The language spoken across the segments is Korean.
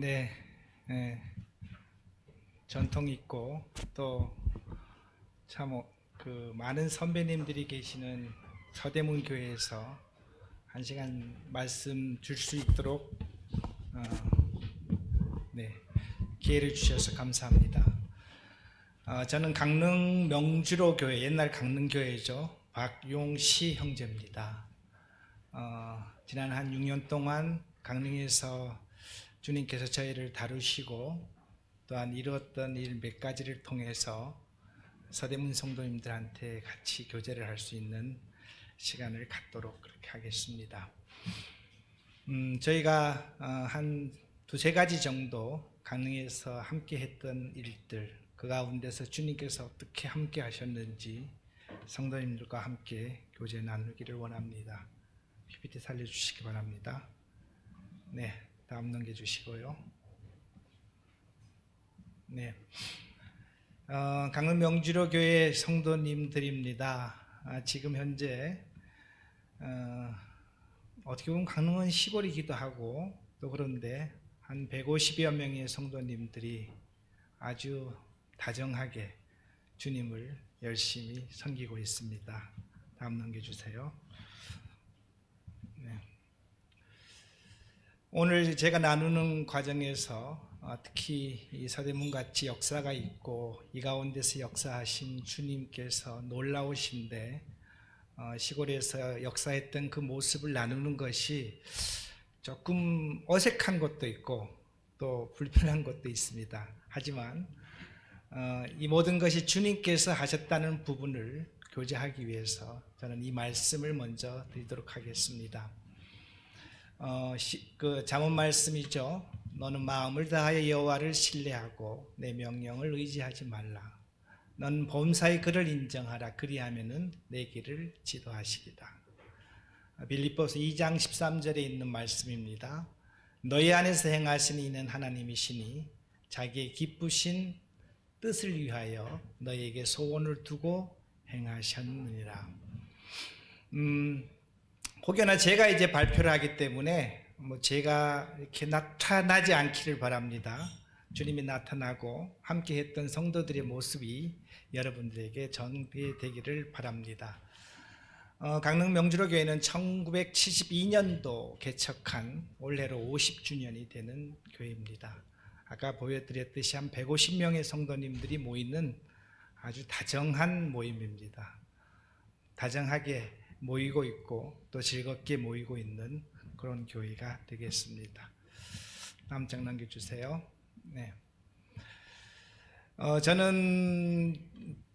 네, 네, 전통 있고 또 참 많은 선배님들이 계시는 서대문 교회에서 한 시간 말씀 줄 수 있도록 어, 네, 기회를 주셔서 감사합니다. 저는 강릉 명주로 교회, 옛날 강릉 교회죠. 박용시 형제입니다. 지난 한 6년 동안 강릉에서 주님께서 저희를 다루시고 또한 이루었던 일 몇 가지를 통해서 서대문 성도님들한테 같이 교제를 할 수 있는 시간을 갖도록 그렇게 하겠습니다. 저희가 한 두세 가지 정도 강릉에서 함께 했던 일들, 그 가운데서 주님께서 어떻게 함께 하셨는지 성도님들과 함께 교제 나누기를 원합니다. PPT 살려주시기 바랍니다. 네, 다음 넘겨주시고요. 네, 강릉 명주로 교회 성도님들입니다. 지금 현재 어떻게 보면 강릉은 시골이기도 하고 또 그런데 한 150여 명의 성도님들이 아주 다정하게 주님을 열심히 섬기고 있습니다. 다음 넘겨주세요. 네. 오늘 제가 나누는 과정에서 특히 이 서대문같이 역사가 있고 이 가운데서 역사하신 주님께서 놀라우신데 시골에서 역사했던 그 모습을 나누는 것이 조금 어색한 것도 있고 또 불편한 것도 있습니다. 하지만 이 모든 것이 주님께서 하셨다는 부분을 교제하기 위해서 저는 이 말씀을 먼저 드리도록 하겠습니다. 그 잠언 말씀이죠. 너는 마음을 다하여 여호와를 신뢰하고 내 명령을 의지하지 말라. 넌 범사의 그를 인정하라. 그리하면은 내 길을 지도하시리라. 빌립보서 2장 13절에 있는 말씀입니다. 너희 안에서 행하시는 이는 하나님이시니 자기의 기쁘신 뜻을 위하여 너희에게 소원을 두고 행하셨느니라. 혹여나 제가 이제 발표를 하기 때문에 제가 이렇게 나타나지 않기를 바랍니다. 주님이 나타나고 함께 했던 성도들의 모습이 여러분들에게 전개되기를 바랍니다. 강릉 명주로 교회는 1972년도 개척한 올해로 50주년이 되는 교회입니다. 아까 보여드렸듯이 한 150명의 성도님들이 모이는 아주 다정한 모임입니다. 다정하게 모이고 있고 또 즐겁게 모이고 있는 그런 교회가 되겠습니다. 다음 장 넘겨주세요. 네. 저는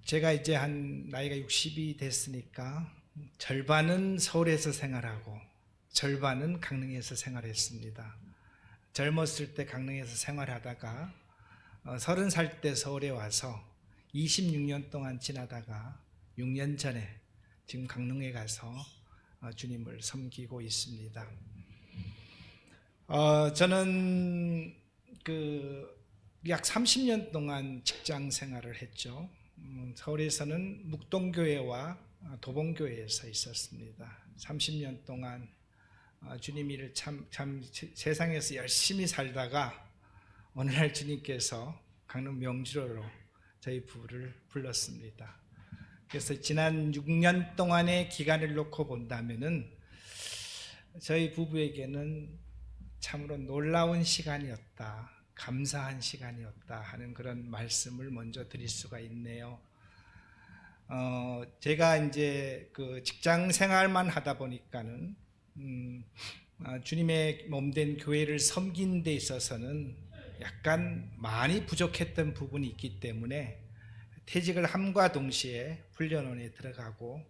제가 이제 한 나이가 60이 됐으니까 절반은 서울에서 생활하고 절반은 강릉에서 생활했습니다. 젊었을 때 강릉에서 생활하다가 30살 때 서울에 와서 26년 동안 지나다가 6년 전에 지금 강릉에 가서 주님을 섬기고 있습니다. 저는 약 30년 동안 직장 생활을 했죠. 서울에서는 묵동교회와 도봉교회에서 있었습니다. 30년 동안 주님 일을 참 세상에서 열심히 살다가 어느 날 주님께서 강릉 명주로로 저희 부부를 불렀습니다. 그래서 지난 6년 동안의 기간을 놓고 본다면은 저희 부부에게는 참으로 놀라운 시간이었다, 감사한 시간이었다 하는 그런 말씀을 먼저 드릴 수가 있네요. 제가 이제 그 직장 생활만 하다 보니까는 주님의 몸된 교회를 섬기는 데 있어서는 약간 많이 부족했던 부분이 있기 때문에 퇴직을 함과 동시에 훈련원에 들어가고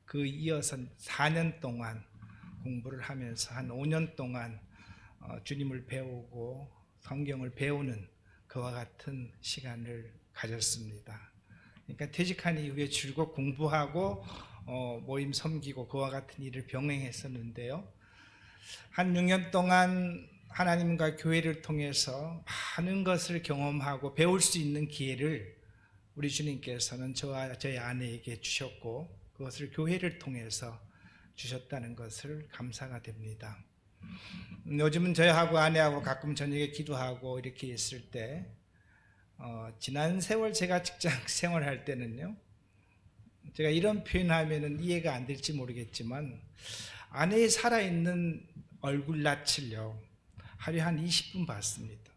그 이어서 4년 동안 공부를 하면서 한 5년 동안 주님을 배우고 성경을 배우는 그와 같은 시간을 가졌습니다. 그러니까 퇴직한 이후에 줄곧 공부하고 모임 섬기고 그와 같은 일을 병행했었는데요. 한 6년 동안 하나님과 교회를 통해서 많은 것을 경험하고 배울 수 있는 기회를 우리 주님께서는 저와 저희 아내에게 주셨고 그것을 교회를 통해서 주셨다는 것을 감사가 됩니다. 요즘은 저하고 아내하고 가끔 저녁에 기도하고 이렇게 있을 때 지난 세월 제가 직장 생활할 때는요, 제가 이런 표현하면은 이해가 안 될지 모르겠지만 아내의 살아있는 얼굴낯을요 하루에 한 20분 봤습니다.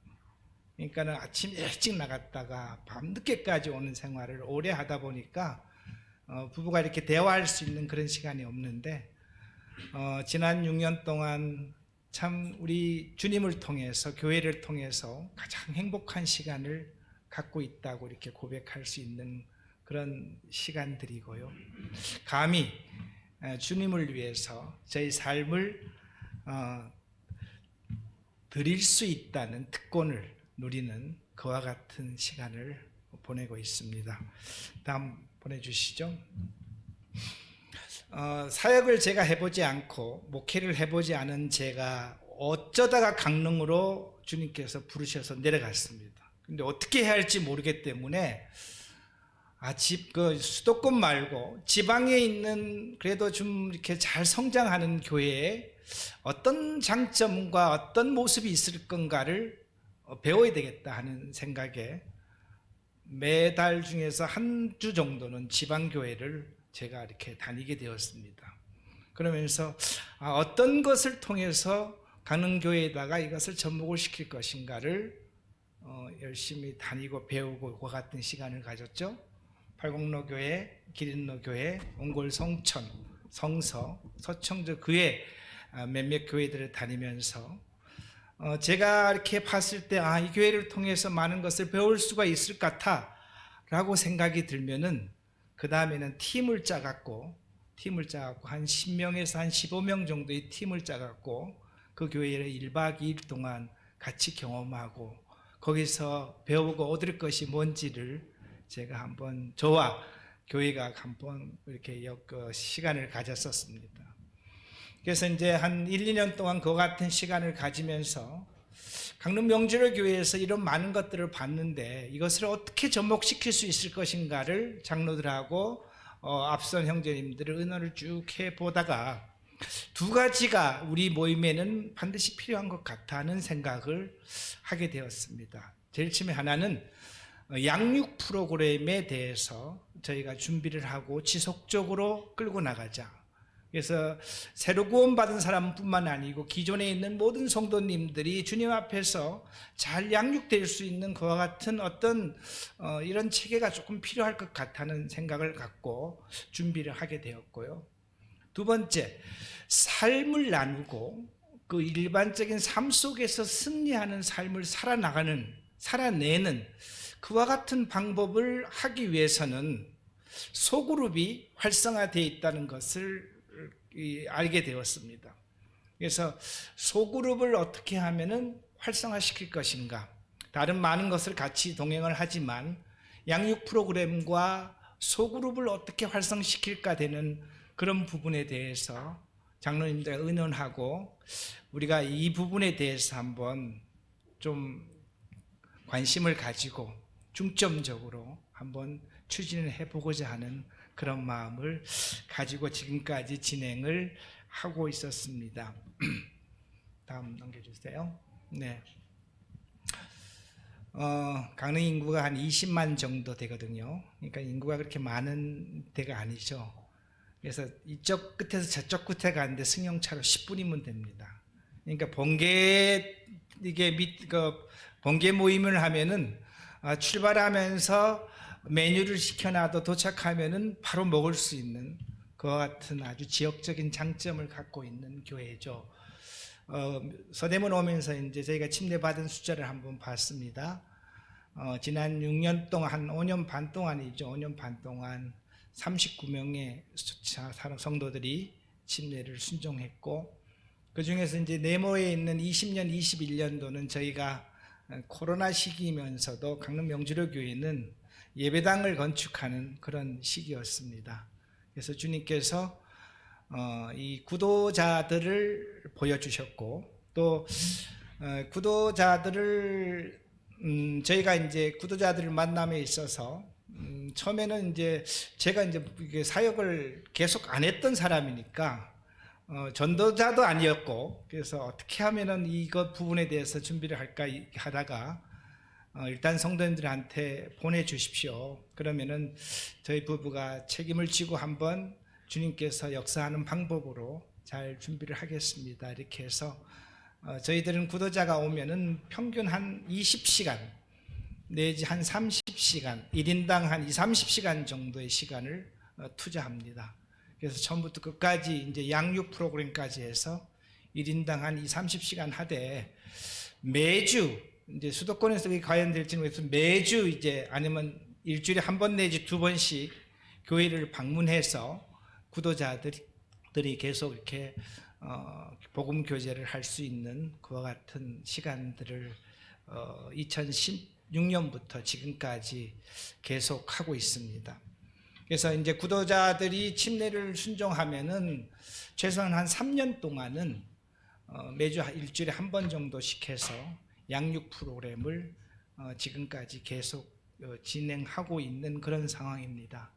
그러니까는 아침 일찍 나갔다가 밤 늦게까지 오는 생활을 오래 하다 보니까 부부가 이렇게 대화할 수 있는 그런 시간이 없는데, 지난 6년 동안 참 우리 주님을 통해서, 교회를 통해서 가장 행복한 시간을 갖고 있다고 이렇게 고백할 수 있는 그런 시간들이고요. 감히 주님을 위해서 저희 삶을 드릴 수 있다는 특권을 누리는 그와 같은 시간을 보내고 있습니다. 다음 보내주시죠. 사역을 제가 해보지 않고 목회를 해보지 않은 제가 어쩌다가 강릉으로 주님께서 부르셔서 내려갔습니다. 근데 어떻게 해야 할지 모르겠기 때문에 그 수도권 말고 지방에 있는 그래도 좀 이렇게 잘 성장하는 교회에 어떤 장점과 어떤 모습이 있을 건가를 배워야 되겠다 하는 생각에 매달 중에서 한 주 정도는 지방교회를 제가 이렇게 다니게 되었습니다. 그러면서 어떤 것을 통해서 강릉교회에다가 이것을 접목을 시킬 것인가를 열심히 다니고 배우고 그와 같은 시간을 가졌죠. 팔곡로교회, 기린로교회, 옹골 성천, 성서, 서청저 그외 몇몇 교회들을 다니면서 제가 이렇게 봤을 때 이 교회를 통해서 많은 것을 배울 수가 있을 것 같아 라고 생각이 들면은 그 다음에는 팀을 짜갖고 한 10명에서 한 15명 정도의 팀을 짜갖고 그 교회를 1박 2일 동안 같이 경험하고 거기서 배우고 얻을 것이 뭔지를 제가 한번 저와 교회가 한번 이렇게 시간을 가졌었습니다. 그래서 이제 한 1, 2년 동안 그 같은 시간을 가지면서 강릉 명주로 교회에서 이런 많은 것들을 봤는데 이것을 어떻게 접목시킬 수 있을 것인가를 장로들하고 앞선 형제님들의 의논을 쭉 해보다가 두 가지가 우리 모임에는 반드시 필요한 것 같다는 생각을 하게 되었습니다. 제일 처음에 하나는 양육 프로그램에 대해서 저희가 준비를 하고 지속적으로 끌고 나가자. 그래서 새로 구원받은 사람뿐만 아니고 기존에 있는 모든 성도님들이 주님 앞에서 잘 양육될 수 있는 그와 같은 어떤 이런 체계가 조금 필요할 것 같다는 생각을 갖고 준비를 하게 되었고요. 두 번째, 삶을 나누고 그 일반적인 삶 속에서 승리하는 삶을 살아내는 그와 같은 방법을 하기 위해서는 소그룹이 활성화되어 있다는 것을 알게 되었습니다. 그래서 소그룹을 어떻게 하면은 활성화시킬 것인가, 다른 많은 것을 같이 동행을 하지만 양육 프로그램과 소그룹을 어떻게 활성시킬까 되는 그런 부분에 대해서 장로님들 의논하고 우리가 이 부분에 대해서 한번 좀 관심을 가지고 중점적으로 한번 추진을 해보고자 하는 그런 마음을 가지고 지금까지 진행을 하고 있었습니다. 다음 넘겨주세요. 네. 강릉 인구가 한 20만 정도 되거든요. 그러니까 인구가 그렇게 많은 데가 아니죠. 그래서 이쪽 끝에서 저쪽 끝에 가는데 승용차로 10분이면 됩니다. 그러니까 번개 모임을 하면은 출발하면서 메뉴를 시켜놔도 도착하면은 바로 먹을 수 있는 그와 같은 아주 지역적인 장점을 갖고 있는 교회죠. 서대문 오면서 이제 저희가 침례받은 숫자를 한번 봤습니다. 지난 6년 동안, 한 5년 반 동안이죠. 5년 반 동안 39명의 성도들이 침례를 순종했고, 그 중에서 이제 네모에 있는 20년, 21년도는 저희가 코로나 시기이면서도 강릉 명주로 교회는 예배당을 건축하는 그런 시기였습니다. 그래서 주님께서 이 구도자들을 보여주셨고, 또 구도자들을 저희가 이제 구도자들을 만남에 있어서 처음에는 이제 제가 이제 사역을 계속 안 했던 사람이니까 전도자도 아니었고, 그래서 어떻게 하면은 이것 부분에 대해서 준비를 할까 하다가 일단 성도님들한테 보내주십시오. 그러면은 저희 부부가 책임을 지고 한번 주님께서 역사하는 방법으로 잘 준비를 하겠습니다. 이렇게 해서 저희들은 구도자가 오면은 평균 한 20시간 내지 한 30시간, 1인당 한 2, 30시간 정도의 시간을 투자합니다. 그래서 처음부터 끝까지 이제 양육 프로그램까지 해서 1인당 한 2, 30시간 하되 매주 이제 수도권에서 그게 과연 될지는 모르겠지만 매주 이제 아니면 일주일에 한 번 내지 두 번씩 교회를 방문해서 구도자들이 계속 이렇게 복음 교제를 할 수 있는 그와 같은 시간들을 2016년부터 지금까지 계속 하고 있습니다. 그래서 이제 구도자들이 침례를 순종하면은 최소한 한 3년 동안은 매주 일주일에 한 번 정도씩 해서 양육 프로그램을 지금까지 계속 진행하고 있는 그런 상황입니다.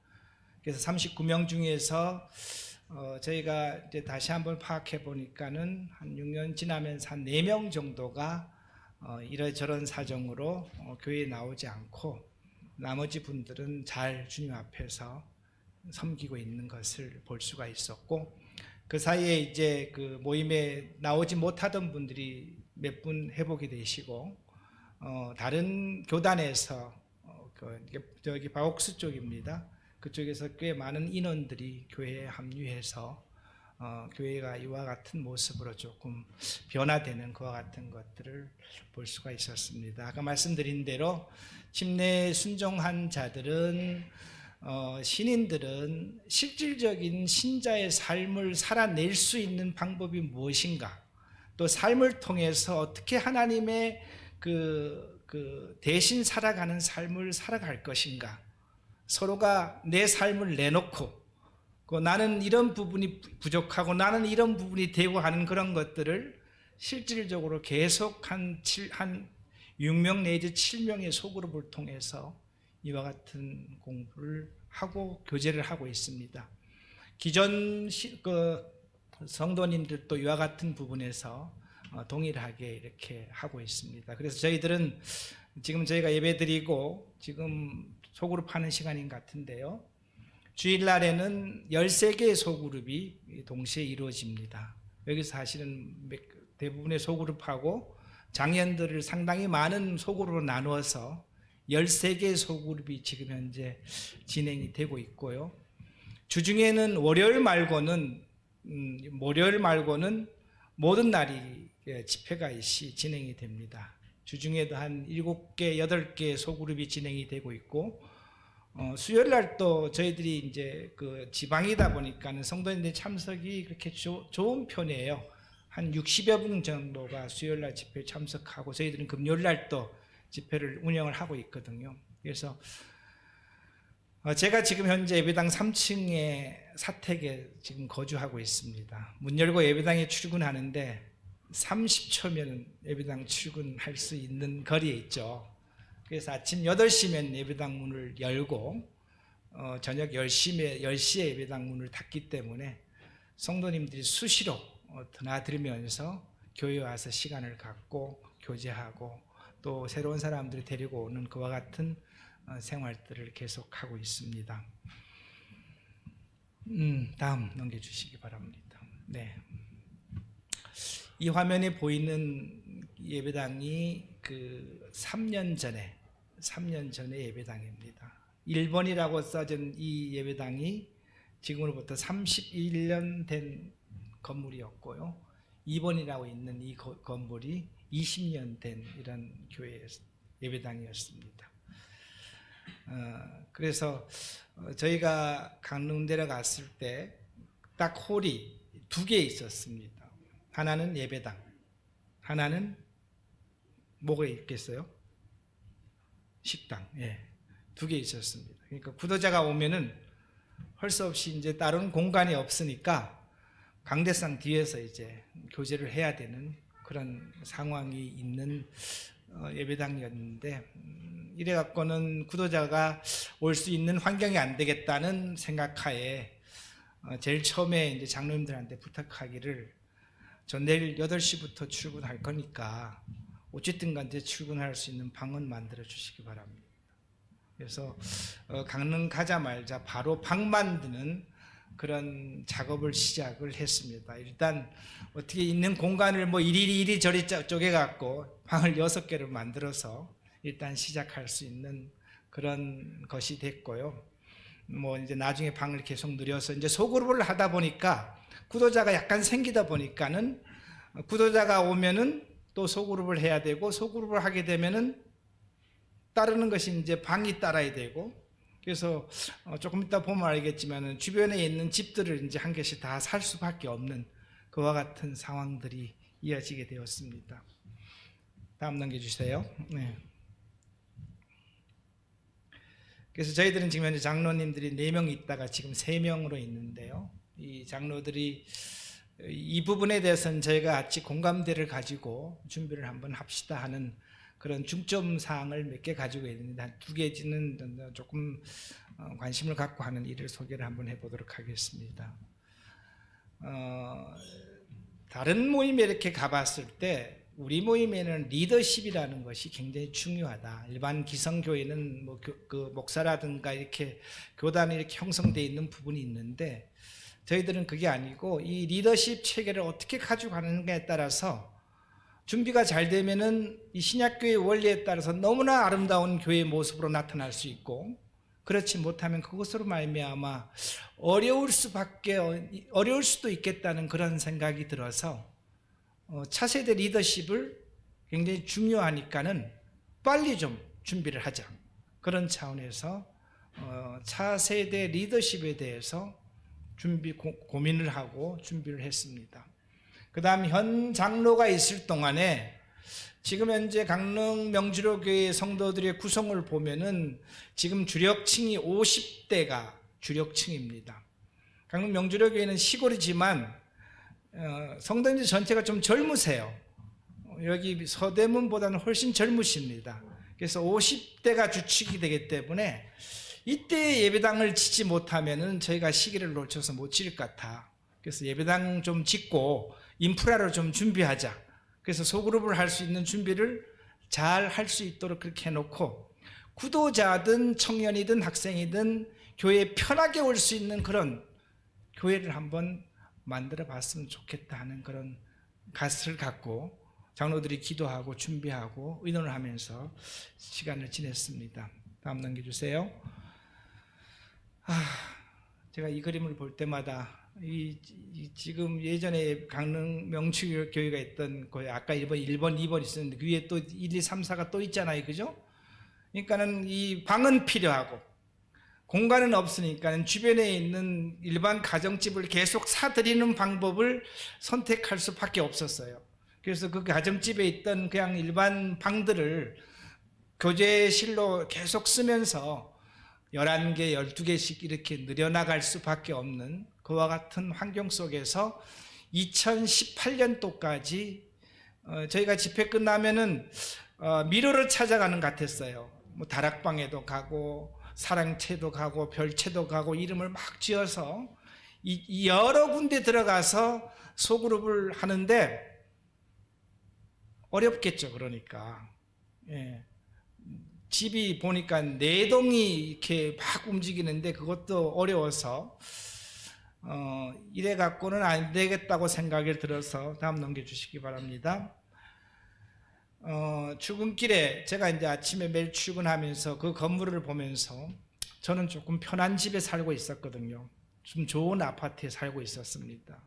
그래서 39명 중에서 저희가 이제 다시 한번 파악해 보니까는 한 6년 지나면서 한 4명 정도가 이러저런 사정으로 교회에 나오지 않고 나머지 분들은 잘 주님 앞에서 섬기고 있는 것을 볼 수가 있었고, 그 사이에 이제 그 모임에 나오지 못하던 분들이 몇 분 회복이 되시고 다른 교단에서 저기 바옥스 쪽입니다. 그쪽에서 꽤 많은 인원들이 교회에 합류해서 교회가 이와 같은 모습으로 조금 변화되는 그와 같은 것들을 볼 수가 있었습니다. 아까 말씀드린 대로 침례 순종한 자들은 신인들은 실질적인 신자의 삶을 살아낼 수 있는 방법이 무엇인가, 또 삶을 통해서 어떻게 하나님의 그 대신 살아가는 삶을 살아갈 것인가, 서로가 내 삶을 내놓고 나는 이런 부분이 부족하고 나는 이런 부분이 되고 하는 그런 것들을 실질적으로 계속 한 6명 내지 7명의 소그룹을 통해서 이와 같은 공부를 하고 교제를 하고 있습니다. 기존 성도님들도 이와 같은 부분에서 동일하게 이렇게 하고 있습니다. 그래서 저희들은 지금 저희가 예배드리고 지금 소그룹 하는 시간인 것 같은데요, 주일날에는 13개의 소그룹이 동시에 이루어집니다. 여기서 사실은 대부분의 소그룹하고 장년들을 상당히 많은 소그룹으로 나누어서 13개의 소그룹이 지금 현재 진행이 되고 있고요. 주중에는 월요일 말고는 모든 날이 집회가 진행이 됩니다. 주중에도 한 7개, 8개 소그룹이 진행이 되고 있고, 수요일 날 또 저희들이 이제 그 지방이다 보니까는 성도님들 참석이 그렇게 좋은 편이에요. 한 60여 분 정도가 수요일 날 집회에 참석하고, 저희들은 금요일 날 또 집회를 운영을 하고 있거든요. 그래서 제가 지금 현재 예배당 3층에 사택에 지금 거주하고 있습니다. 문 열고 예배당에 출근하는데 30초면 예배당 출근할 수 있는 거리에 있죠. 그래서 아침 8시면 예배당 문을 열고 저녁 10시에 예배당 문을 닫기 때문에 성도님들이 수시로 드나들면서 교회에 와서 시간을 갖고 교제하고 또 새로운 사람들을 데리고 오는 그와 같은 생활들을 계속하고 있습니다. 다음 넘겨주시기 바랍니다. 네. 이 화면에 보이는 예배당이 그 3년 전의 예배당입니다. 1번이라고 써진 이 예배당이 지금으로부터 31년 된 건물이었고요. 2번이라고 있는 이 건물이 20년 된 이런 교회 예배당이었습니다. 그래서 저희가 강릉대로 갔을 때 딱 홀이 2개 있었습니다. 하나는 예배당, 하나는 뭐가 있겠어요? 식당. 2개 있었습니다. 그러니까 구도자가 오면은 할 수 없이 이제 다른 공간이 없으니까 강대상 뒤에서 이제 교제를 해야 되는 그런 상황이 있는 예배당이었는데, 이래 갖고는 구도자가 올 수 있는 환경이 안 되겠다는 생각하에 제일 처음에 이제 장로님들한테 부탁하기를 저 내일 8시부터 출근할 거니까 어쨌든 간에 출근할 수 있는 방은 만들어 주시기 바랍니다. 그래서 강릉 가자마자 바로 방 만드는 그런 작업을 시작을 했습니다. 일단 어떻게 있는 공간을 뭐 이리저리 쪼개갖고 방을 6개를 만들어서 일단 시작할 수 있는 그런 것이 됐고요. 뭐 이제 나중에 방을 계속 늘려서 이제 소그룹을 하다 보니까 구도자가 약간 생기다 보니까는 구도자가 오면은 또 소그룹을 해야 되고 소그룹을 하게 되면은 따르는 것이 이제 방이 따라야 되고 그래서 조금 이따 보면 알겠지만 주변에 있는 집들을 이제 한 개씩 다 살 수밖에 없는 그와 같은 상황들이 이어지게 되었습니다. 다음 넘겨주세요. 네. 그래서 저희들은 지금 현재 장로님들이 4명 있다가 지금 3명으로 있는데요. 이 장로들이 이 부분에 대해서는 저희가 같이 공감대를 가지고 준비를 한번 합시다 하는 그런 중점 사항을 몇 개 가지고 있는데 한 2개지는 조금 관심을 갖고 하는 일을 소개를 한번 해보도록 하겠습니다. 다른 모임에 이렇게 가봤을 때 우리 모임에는 리더십이라는 것이 굉장히 중요하다. 일반 기성교회는 뭐 그 목사라든가 이렇게 교단이 이렇게 형성되어 있는 부분이 있는데 저희들은 그게 아니고 이 리더십 체계를 어떻게 가져가는가에 따라서 준비가 잘 되면은 이 신약교회의 원리에 따라서 너무나 아름다운 교회의 모습으로 나타날 수 있고 그렇지 못하면 그것으로 말미암아 어려울 수도 있겠다는 그런 생각이 들어서 차세대 리더십을 굉장히 중요하니까는 빨리 좀 준비를 하자. 그런 차원에서 차세대 리더십에 대해서 고민을 하고 준비를 했습니다. 그 다음 현 장로가 있을 동안에 지금 현재 강릉 명주로교회 성도들의 구성을 보면은 지금 주력층이 50대가 주력층입니다. 강릉 명주로교회는 시골이지만 성도님들 전체가 좀 젊으세요. 여기 서대문보다는 훨씬 젊으십니다. 그래서 50대가 주축이 되기 때문에 이때 예배당을 짓지 못하면은 저희가 시기를 놓쳐서 못 지을 것 같아. 그래서 예배당 좀 짓고 인프라를 좀 준비하자. 그래서 소그룹을 할 수 있는 준비를 잘 할 수 있도록 그렇게 해놓고 구도자든 청년이든 학생이든 교회에 편하게 올 수 있는 그런 교회를 한번 만들어 봤으면 좋겠다 하는 그런 가스를 갖고 장로들이 기도하고 준비하고 의논을 하면서 시간을 지냈습니다. 다음 넘겨주세요. 제가 이 그림을 볼 때마다 지금 예전에 강릉 명주교회가 있던 거에 아까 1번, 2번 있었는데 그 위에 또 1, 2, 3, 4가 또 있잖아요. 그죠? 그러니까는 이 방은 필요하고 공간은 없으니까 주변에 있는 일반 가정집을 계속 사들이는 방법을 선택할 수밖에 없었어요. 그래서 그 가정집에 있던 그냥 일반 방들을 교제실로 계속 쓰면서 11개, 12개씩 이렇게 늘려나갈 수밖에 없는 그와 같은 환경 속에서 2018년도까지 저희가 집회 끝나면은 미로를 찾아가는 것 같았어요. 뭐 다락방에도 가고 사랑채도 가고 별채도 가고 이름을 막 지어서 이 여러 군데 들어가서 소그룹을 하는데 어렵겠죠. 그러니까 집이 보니까 4동이 이렇게 막 움직이는데 그것도 어려워서 이래 갖고는 안 되겠다고 생각이 들어서 다음 넘겨주시기 바랍니다. 출근길에 제가 이제 아침에 매일 출근하면서 그 건물을 보면서 저는 조금 편한 집에 살고 있었거든요. 좀 좋은 아파트에 살고 있었습니다.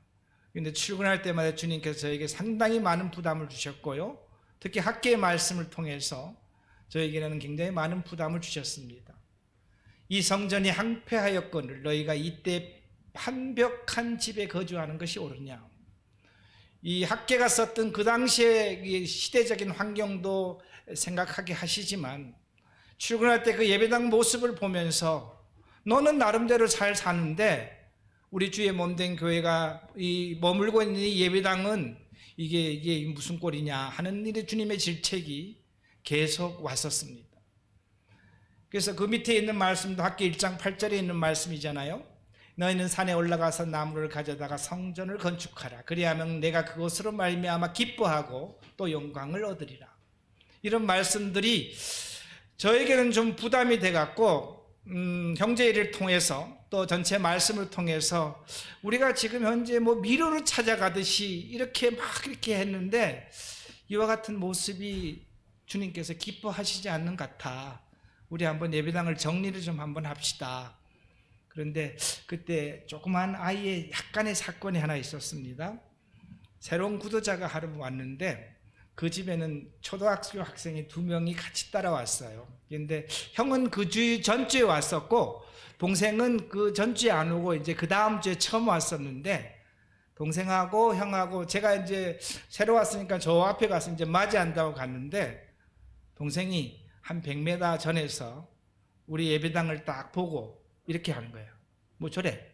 근데 출근할 때마다 주님께서 저에게 상당히 많은 부담을 주셨고요. 특히 학계의 말씀을 통해서 저에게는 굉장히 많은 부담을 주셨습니다. 이 성전이 황폐하였거늘 너희가 이때 완벽한 집에 거주하는 것이 옳으냐. 이 학계가 썼던 그 당시의 시대적인 환경도 생각하게 하시지만 출근할 때 그 예배당 모습을 보면서 너는 나름대로 잘 사는데 우리 주의 몸된 교회가 이 머물고 있는 이 예배당은 이게 무슨 꼴이냐 하는 일에 주님의 질책이 계속 왔었습니다. 그래서 그 밑에 있는 말씀도 학계 1장 8절에 있는 말씀이잖아요. 너희는 산에 올라가서 나무를 가져다가 성전을 건축하라. 그리하면 내가 그것으로 말미암아 기뻐하고 또 영광을 얻으리라. 이런 말씀들이 저에게는 좀 부담이 돼갖고 형제일을 통해서 또 전체 말씀을 통해서 우리가 지금 현재 뭐 미로를 찾아가듯이 이렇게 막 이렇게 했는데 이와 같은 모습이 주님께서 기뻐하시지 않는 것 같아. 우리 한번 예배당을 정리를 좀 한번 합시다. 그런데 그때 조그만 아이의 약간의 사건이 하나 있었습니다. 새로운 구도자가 하루 왔는데 그 집에는 초등학교 학생이 2명이 같이 따라왔어요. 그런데 형은 그 주 전주에 왔었고 동생은 그 전주에 안 오고 이제 그 다음 주에 처음 왔었는데 동생하고 형하고 제가 이제 새로 왔으니까 저 앞에 가서 이제 맞이한다고 갔는데 동생이 한 100m 전에서 우리 예배당을 딱 보고 이렇게 하는 거예요. 뭐 저래.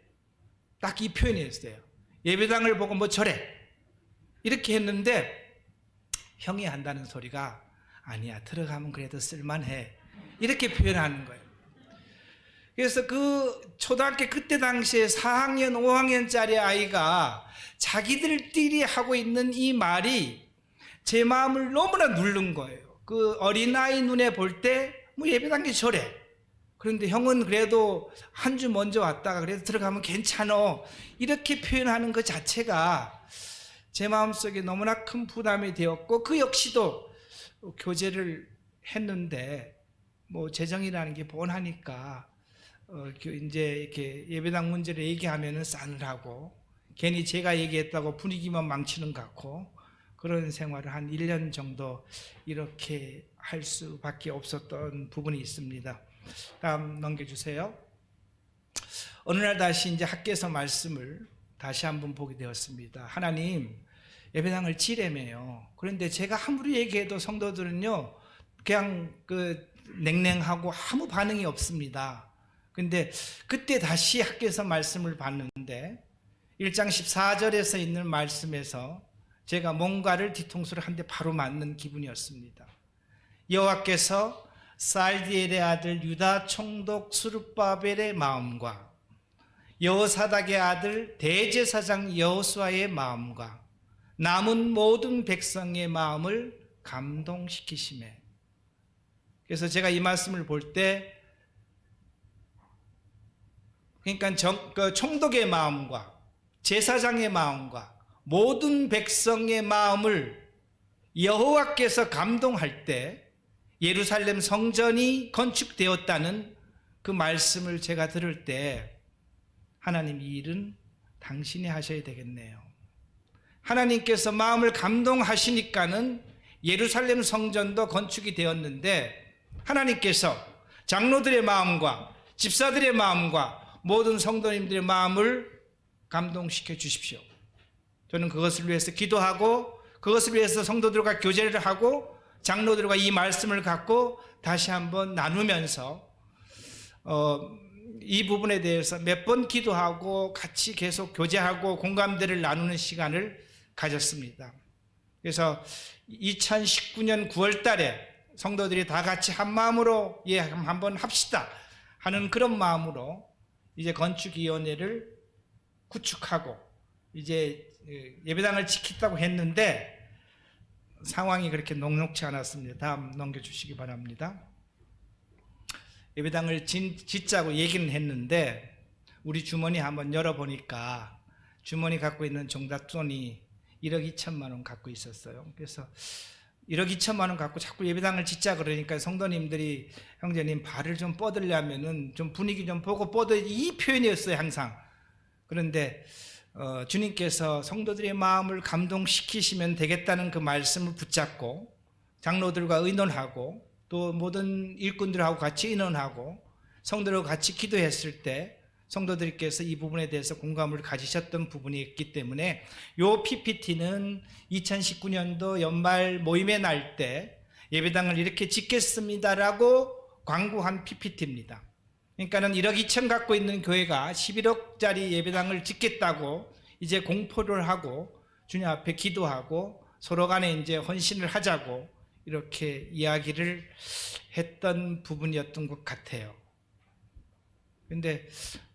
딱 이 표현이었어요. 예배당을 보고 뭐 저래. 이렇게 했는데 형이 한다는 소리가 아니야. 들어가면 그래도 쓸만해. 이렇게 표현하는 거예요. 그래서 그 초등학교 그때 당시에 4학년, 5학년짜리 아이가 자기들끼리 하고 있는 이 말이 제 마음을 너무나 누른 거예요. 그 어린아이 눈에 볼 때 뭐 예배당이 저래. 그런데 형은 그래도 한 주 먼저 왔다가 그래도 들어가면 괜찮어. 이렇게 표현하는 것 자체가 제 마음속에 너무나 큰 부담이 되었고 그 역시도 교제를 했는데 뭐 재정이라는 게 뻔하니까 이제 이렇게 예배당 문제를 얘기하면은 싸늘하고 괜히 제가 얘기했다고 분위기만 망치는 것 같고 그런 생활을 한 1년 정도 이렇게 할 수밖에 없었던 부분이 있습니다. 다음 넘겨주세요. 어느 날 다시 이제 학교에서 말씀을 다시 한번 보게 되었습니다. 하나님, 예배당을 지레매요. 그런데 제가 아무리 얘기해도 성도들은요, 그냥 냉랭하고 아무 반응이 없습니다. 근데 그때 다시 학교에서 말씀을 봤는데 1장 14절에서 있는 말씀에서 제가 뭔가를 뒤통수를 한 대 바로 맞는 기분이었습니다. 여호와께서 살디엘의 아들 유다 총독 스룹바벨의 마음과 여호사닥의 아들 대제사장 여호수아의 마음과 남은 모든 백성의 마음을 감동시키시매. 그래서 제가 이 말씀을 볼 때 그러니까 총독의 마음과 제사장의 마음과 모든 백성의 마음을 여호와께서 감동할 때 예루살렘 성전이 건축되었다는 그 말씀을 제가 들을 때 하나님, 이 일은 당신이 하셔야 되겠네요. 하나님께서 마음을 감동하시니까는 예루살렘 성전도 건축이 되었는데 하나님께서 장로들의 마음과 집사들의 마음과 모든 성도님들의 마음을 감동시켜 주십시오. 저는 그것을 위해서 기도하고 그것을 위해서 성도들과 교제를 하고 장로들과 이 말씀을 갖고 다시 한번 나누면서 이 부분에 대해서 몇 번 기도하고 같이 계속 교제하고 공감대를 나누는 시간을 가졌습니다. 그래서 2019년 9월 달에 성도들이 다 같이 한 마음으로 한번 합시다 하는 그런 마음으로 이제 건축위원회를 구축하고 이제 예배당을 지켰다고 했는데 상황이 그렇게 녹록지 않았습니다. 다음 넘겨주시기 바랍니다. 예배당을 짓자고 얘기는 했는데 우리 주머니 한번 열어보니까 주머니 갖고 있는 종잣돈이 1억 2천만 원 갖고 있었어요. 그래서 1억 2천만 원 갖고 자꾸 예배당을 짓자 그러니까 성도님들이 형제님 발을 좀 뻗으려면은 좀 분위기 좀 보고 뻗어, 이 표현이었어요 항상. 그런데 주님께서 성도들의 마음을 감동시키시면 되겠다는 그 말씀을 붙잡고 장로들과 의논하고 또 모든 일꾼들하고 같이 의논하고 성도들과 같이 기도했을 때 성도들께서 이 부분에 대해서 공감을 가지셨던 부분이 있기 때문에 이 PPT는 2019년도 연말 모임의 날 때 예배당을 이렇게 짓겠습니다라고 광고한 PPT입니다. 그러니까는 1억 2천 갖고 있는 교회가 11억짜리 예배당을 짓겠다고 이제 공포를 하고 주님 앞에 기도하고 서로 간에 이제 헌신을 하자고 이렇게 이야기를 했던 부분이었던 것 같아요. 근데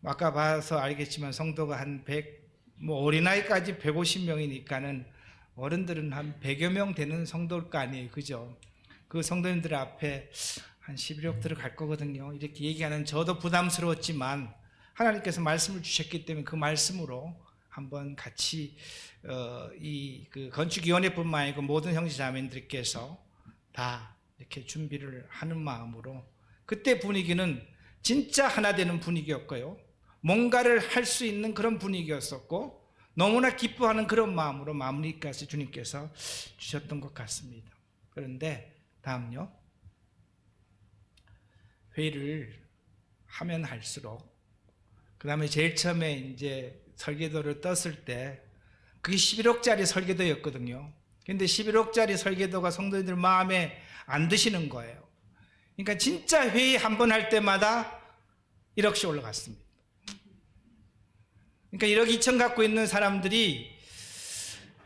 아까 봐서 알겠지만 성도가 한 100, 뭐 어린아이까지 150명이니까는 어른들은 한 100여 명 되는 성도일 거 아니에요. 그죠? 그 성도님들 앞에 한 11억 들어갈 거거든요. 이렇게 얘기하는 저도 부담스러웠지만 하나님께서 말씀을 주셨기 때문에 그 말씀으로 한번 같이 그 건축위원회뿐만 아니고 모든 형제자매님들께서 다 이렇게 준비를 하는 마음으로 그때 분위기는 진짜 하나 되는 분위기였고요. 뭔가를 할 수 있는 그런 분위기였었고 너무나 기뻐하는 그런 마음으로 마무리까지 주님께서 주셨던 것 같습니다. 그런데 다음요. 회의를 하면 할수록 그 다음에 제일 처음에 이제 설계도를 떴을 때 그게 11억짜리 설계도였거든요. 근데 11억짜리 설계도가 성도님들 마음에 안 드시는 거예요. 그러니까 진짜 회의 한 번 할 때마다 1억씩 올라갔습니다. 그러니까 1억 2천 갖고 있는 사람들이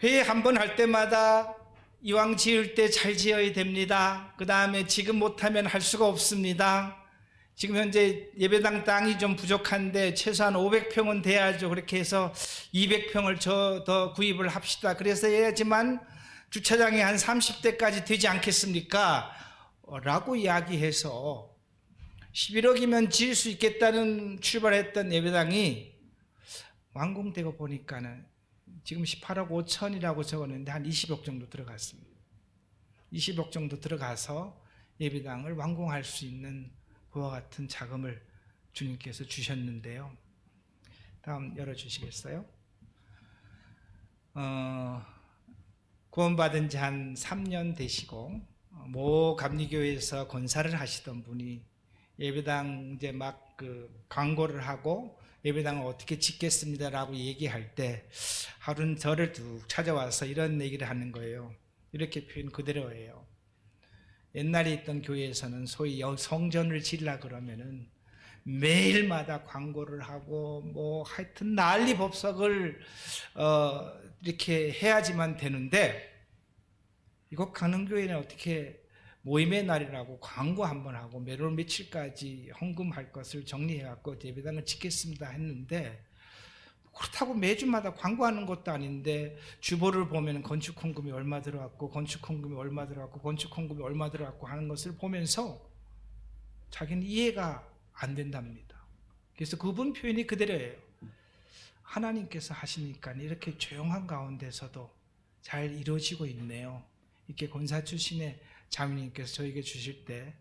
회의 한 번 할 때마다 이왕 지을 때 잘 지어야 됩니다. 그 다음에 지금 못하면 할 수가 없습니다. 지금 현재 예배당 땅이 좀 부족한데 최소한 500평은 돼야죠. 그렇게 해서 200평을 더 구입을 합시다. 그래서 해야지만 주차장이 한 30대까지 되지 않겠습니까? 라고 이야기해서 11억이면 지을 수 있겠다는 출발했던 예배당이 완공되고 보니까는 지금 18억 5천이라고 적었는데 한 20억 정도 들어갔습니다. 20억 정도 들어가서 예배당을 완공할 수 있는 그와 같은 자금을 주님께서 주셨는데요. 다음 열어주시겠어요? 구원받은 지 한 3년 되시고 모 감리교회에서 권사를 하시던 분이 예배당 이제 막 그 광고를 하고 예배당을 어떻게 짓겠습니다라고 얘기할 때 하루는 저를 쭉 찾아와서 이런 얘기를 하는 거예요. 이렇게 표현 그대로예요. 옛날에 있던 교회에서는 소위 성전을 지으려 그러면은 매일마다 광고를 하고 뭐 하여튼 난리 법석을 이렇게 해야지만 되는데 이곳 강릉교회는 어떻게 모임의 날이라고 광고 한번 하고 매월 며칠까지 헌금할 것을 정리해갖고 예배당을 짓겠습니다 했는데 그렇다고 매주마다 광고하는 것도 아닌데 주보를 보면 건축 헌금이 얼마 들어갔고 건축 헌금이 얼마 들어갔고 건축 헌금이 얼마 들어갔고 하는 것을 보면서 자기는 이해가 안 된답니다. 그래서 그분 표현이 그대로예요. 하나님께서 하시니까 이렇게 조용한 가운데서도 잘 이루어지고 있네요. 이렇게 권사 출신의 자매님께서 저에게 주실 때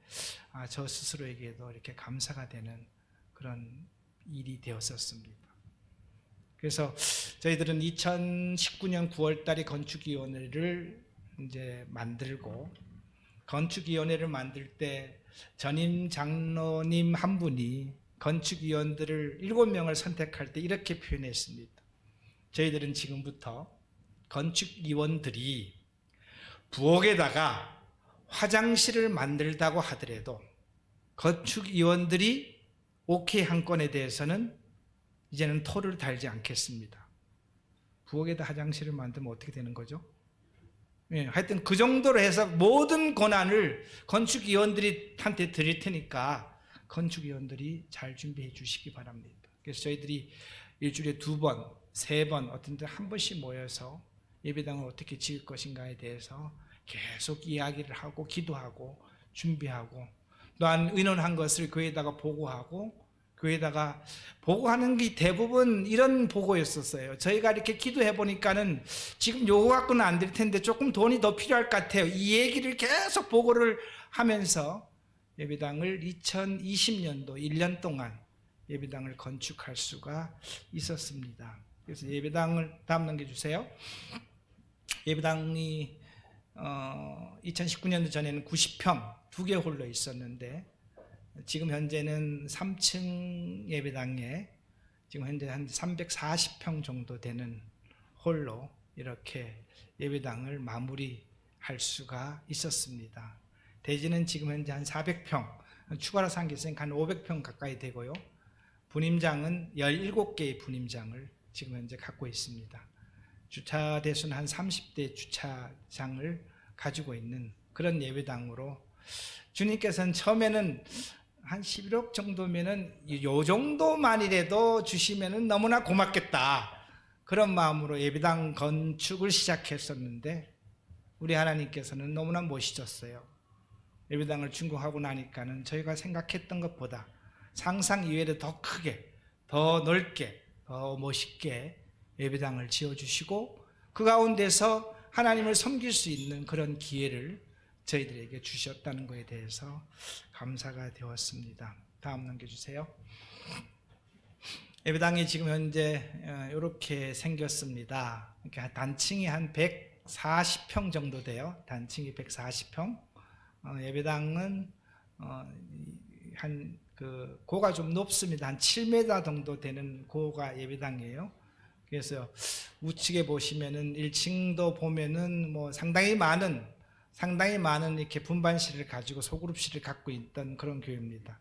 저 스스로에게도 이렇게 감사가 되는 그런 일이 되었었습니다. 그래서 저희들은 2019년 9월 달에 건축위원회를 이제 만들고 건축위원회를 만들 때 전임 장로님 한 분이 건축위원들을 7명을 선택할 때 이렇게 표현했습니다. 저희들은 지금부터 건축위원들이 부엌에다가 화장실을 만들다고 하더라도 건축위원들이 오케이 한 건에 대해서는 이제는 토를 달지 않겠습니다. 부엌에다 화장실을 만들면 어떻게 되는 거죠? 예, 하여튼 그 정도로 해서 모든 권한을 건축위원들한테 드릴 테니까 건축위원들이 잘 준비해 주시기 바랍니다. 그래서 저희들이 일주일에 2번, 3번, 어떤 때 한 번씩 모여서 예배당을 어떻게 지을 것인가에 대해서 계속 이야기를 하고 기도하고 준비하고 또한 의논한 것을 교회에다가 보고하고 교회에다가 보고하는 게 대부분 이런 보고였었어요. 저희가 이렇게 기도해 보니까는 지금 요거 갖고는 안 될 텐데 조금 돈이 더 필요할 것 같아요. 이 얘기를 계속 보고를 하면서 예배당을 2020년도 1년 동안 예배당을 건축할 수가 있었습니다. 그래서 예배당을 다음 넘겨주세요. 예배당이 2019년도 전에는 90평 2개 홀로 있었는데 지금 현재는 3층 예배당에 지금 현재 한 340평 정도 되는 홀로 이렇게 예배당을 마무리할 수가 있었습니다. 대지는 지금 현재 한 400평, 추가로 상계세니까 한 500평 가까이 되고요. 분임장은 17개의 분임장을 지금 현재 갖고 있습니다. 주차 대수는 한 30대 주차장을 가지고 있는 그런 예배당으로 주님께서는 처음에는 한 11억 정도면은 요 정도만이라도 주시면은 너무나 고맙겠다. 그런 마음으로 예배당 건축을 시작했었는데 우리 하나님께서는 너무나 멋있었어요. 예배당을 준공하고 나니까는 저희가 생각했던 것보다 상상 이외로 더 크게, 더 넓게, 더 멋있게 예배당을 지어주시고 그 가운데서 하나님을 섬길 수 있는 그런 기회를 저희들에게 주셨다는 것에 대해서 감사가 되었습니다. 다음 넘겨주세요. 예배당이 지금 현재 이렇게 생겼습니다. 그러니까 단층이 한 140평 정도 돼요. 단층이 140평. 예배당은 한 고가 좀 높습니다. 한 7m 정도 되는 고가 예배당이에요. 그래서 우측에 보시면은 1층도 보면은 뭐 상당히 많은 이렇게 분반실을 가지고 소그룹실을 갖고 있던 그런 교회입니다.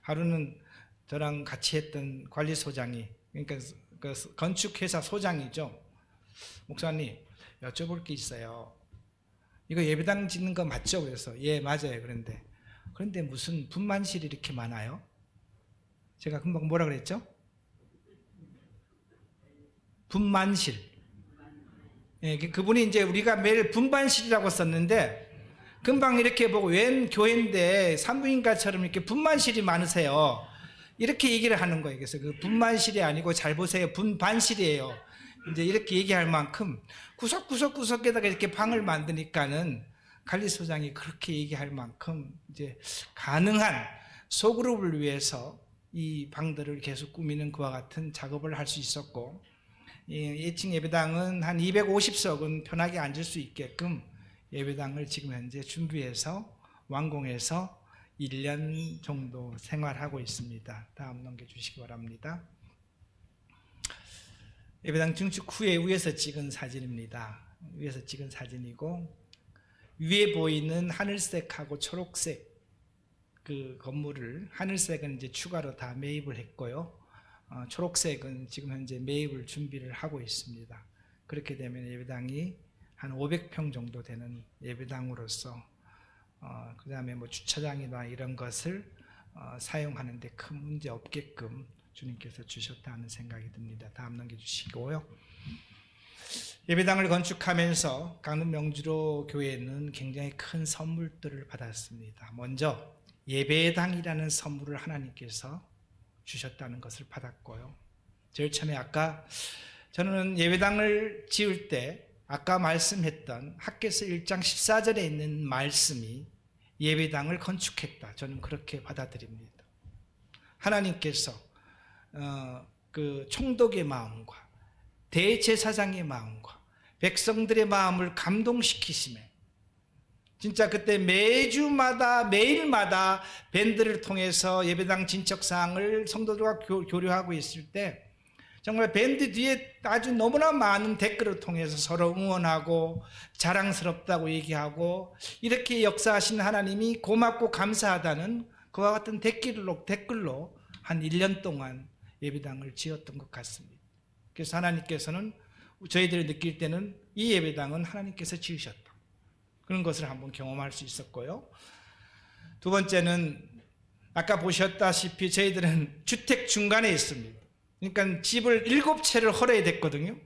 하루는 저랑 같이 했던 관리소장이, 그러니까 그 건축회사 소장이죠. 목사님, 여쭤볼 게 있어요. 이거 예배당 짓는 거 맞죠? 그래서 예, 맞아요. 그런데 무슨 분만실이 이렇게 많아요? 제가 금방 뭐라 그랬죠? 분만실. 예, 그분이 이제 우리가 매일 분반실이라고 썼는데 금방 이렇게 보고 웬 교회인데 산부인과처럼 이렇게 분만실이 많으세요. 이렇게 얘기를 하는 거예요. 그래서 그 분만실이 아니고 잘 보세요. 분반실이에요. 이제 이렇게 얘기할 만큼 구석구석에다가 이렇게 방을 만드니까는 관리소장이 그렇게 얘기할 만큼 이제 가능한 소그룹을 위해서 이 방들을 계속 꾸미는 그와 같은 작업을 할 수 있었고, 예칭 예배당은 한 250석은 편하게 앉을 수 있게끔 예배당을 지금 현재 준비해서 완공해서 1년 정도 생활하고 있습니다. 다음 넘겨주시기 바랍니다. 예배당 증축 후에 위에서 찍은 사진입니다. 위에서 찍은 사진이고, 위에 보이는 하늘색하고 초록색 그 건물을, 하늘색은 이제 추가로 다 매입을 했고요. 초록색은 지금 현재 매입을 준비를 하고 있습니다. 그렇게 되면 예배당이 한 500평 정도 되는 예배당으로서 그 다음에 뭐 주차장이나 이런 것을 사용하는데 큰 문제 없게끔 주님께서 주셨다는 생각이 듭니다. 다음 넘겨주시고요. 예배당을 건축하면서 강릉 명주로 교회는 굉장히 큰 선물들을 받았습니다. 먼저 예배당이라는 선물을 하나님께서 주셨다는 것을 받았고요. 제일 처음에 아까 저는 예배당을 지을 때 아까 말씀했던 학개서 1장 14절에 있는 말씀이 예배당을 건축했다. 저는 그렇게 받아들입니다. 하나님께서 그 총독의 마음과 대제사장의 마음과 백성들의 마음을 감동시키심에 진짜 그때 매주마다 매일마다 밴드를 통해서 예배당 진척사항을 성도들과 교류하고 있을 때 정말 밴드 뒤에 아주 너무나 많은 댓글을 통해서 서로 응원하고 자랑스럽다고 얘기하고 이렇게 역사하신 하나님이 고맙고 감사하다는 그와 같은 댓글로 한 1년 동안 예배당을 지었던 것 같습니다. 그래서 하나님께서는 저희들이 느낄 때는 이 예배당은 하나님께서 지으셨다. 그런 것을 한번 경험할 수 있었고요. 두 번째는 아까 보셨다시피 저희들은 주택 중간에 있습니다. 그러니까 집을 7채를 헐어야 됐거든요.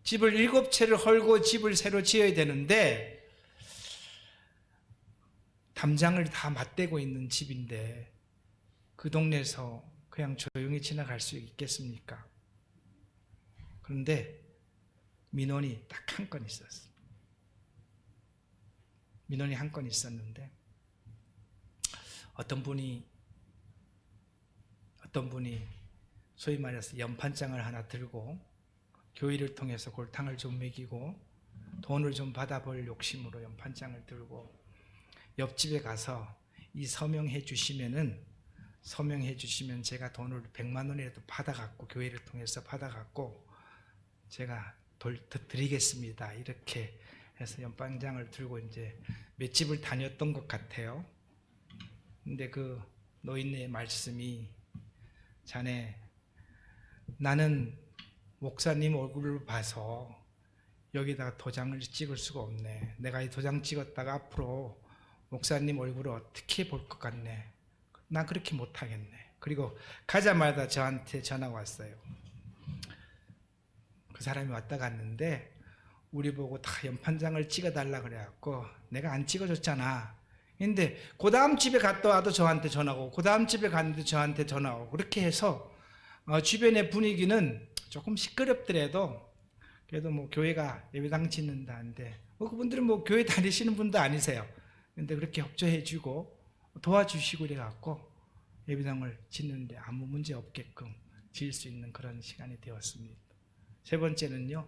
집을 7채를 헐고 집을 새로 지어야 되는데 담장을 다 맞대고 있는 집인데 그 동네에서 그냥 조용히 지나갈 수 있겠습니까? 그런데 민원이 딱 한 건 있었어요. 민원이 한 건 있었는데 어떤 분이 소위 말해서 연판장을 하나 들고 교회를 통해서 골탕을 좀 먹이고 돈을 좀 받아볼 욕심으로 연판장을 들고 옆집에 가서 이 서명해 주시면 제가 돈을 100만 원이라도 받아갖고 교회를 통해서 받아갖고 제가 드리겠습니다. 이렇게 해서 연판장을 들고 이제 몇 집을 다녔던 것 같아요. 근데 그 노인네의 말씀이 자네 나는 목사님 얼굴을 봐서 여기다가 도장을 찍을 수가 없네. 내가 이 도장 찍었다가 앞으로 목사님 얼굴을 어떻게 볼 것 같네. 난 그렇게 못하겠네. 그리고 가자마자 저한테 전화가 왔어요. 그 사람이 왔다 갔는데 우리 보고 다 연판장을 찍어달라 그래갖고 내가 안 찍어줬잖아. 근데 그 다음 집에 갔다 와도 저한테 전화오고 그 다음 집에 갔는데 저한테 전화오고 그렇게 해서 주변의 분위기는 조금 시끄럽더라도 그래도 뭐 교회가 예배당 짓는다는데 그분들은 뭐 교회 다니시는 분도 아니세요. 근데 그렇게 협조해주고 도와주시고 이래갖고 예배당을 짓는데 아무 문제 없게끔 지을 수 있는 그런 시간이 되었습니다. 세 번째는요,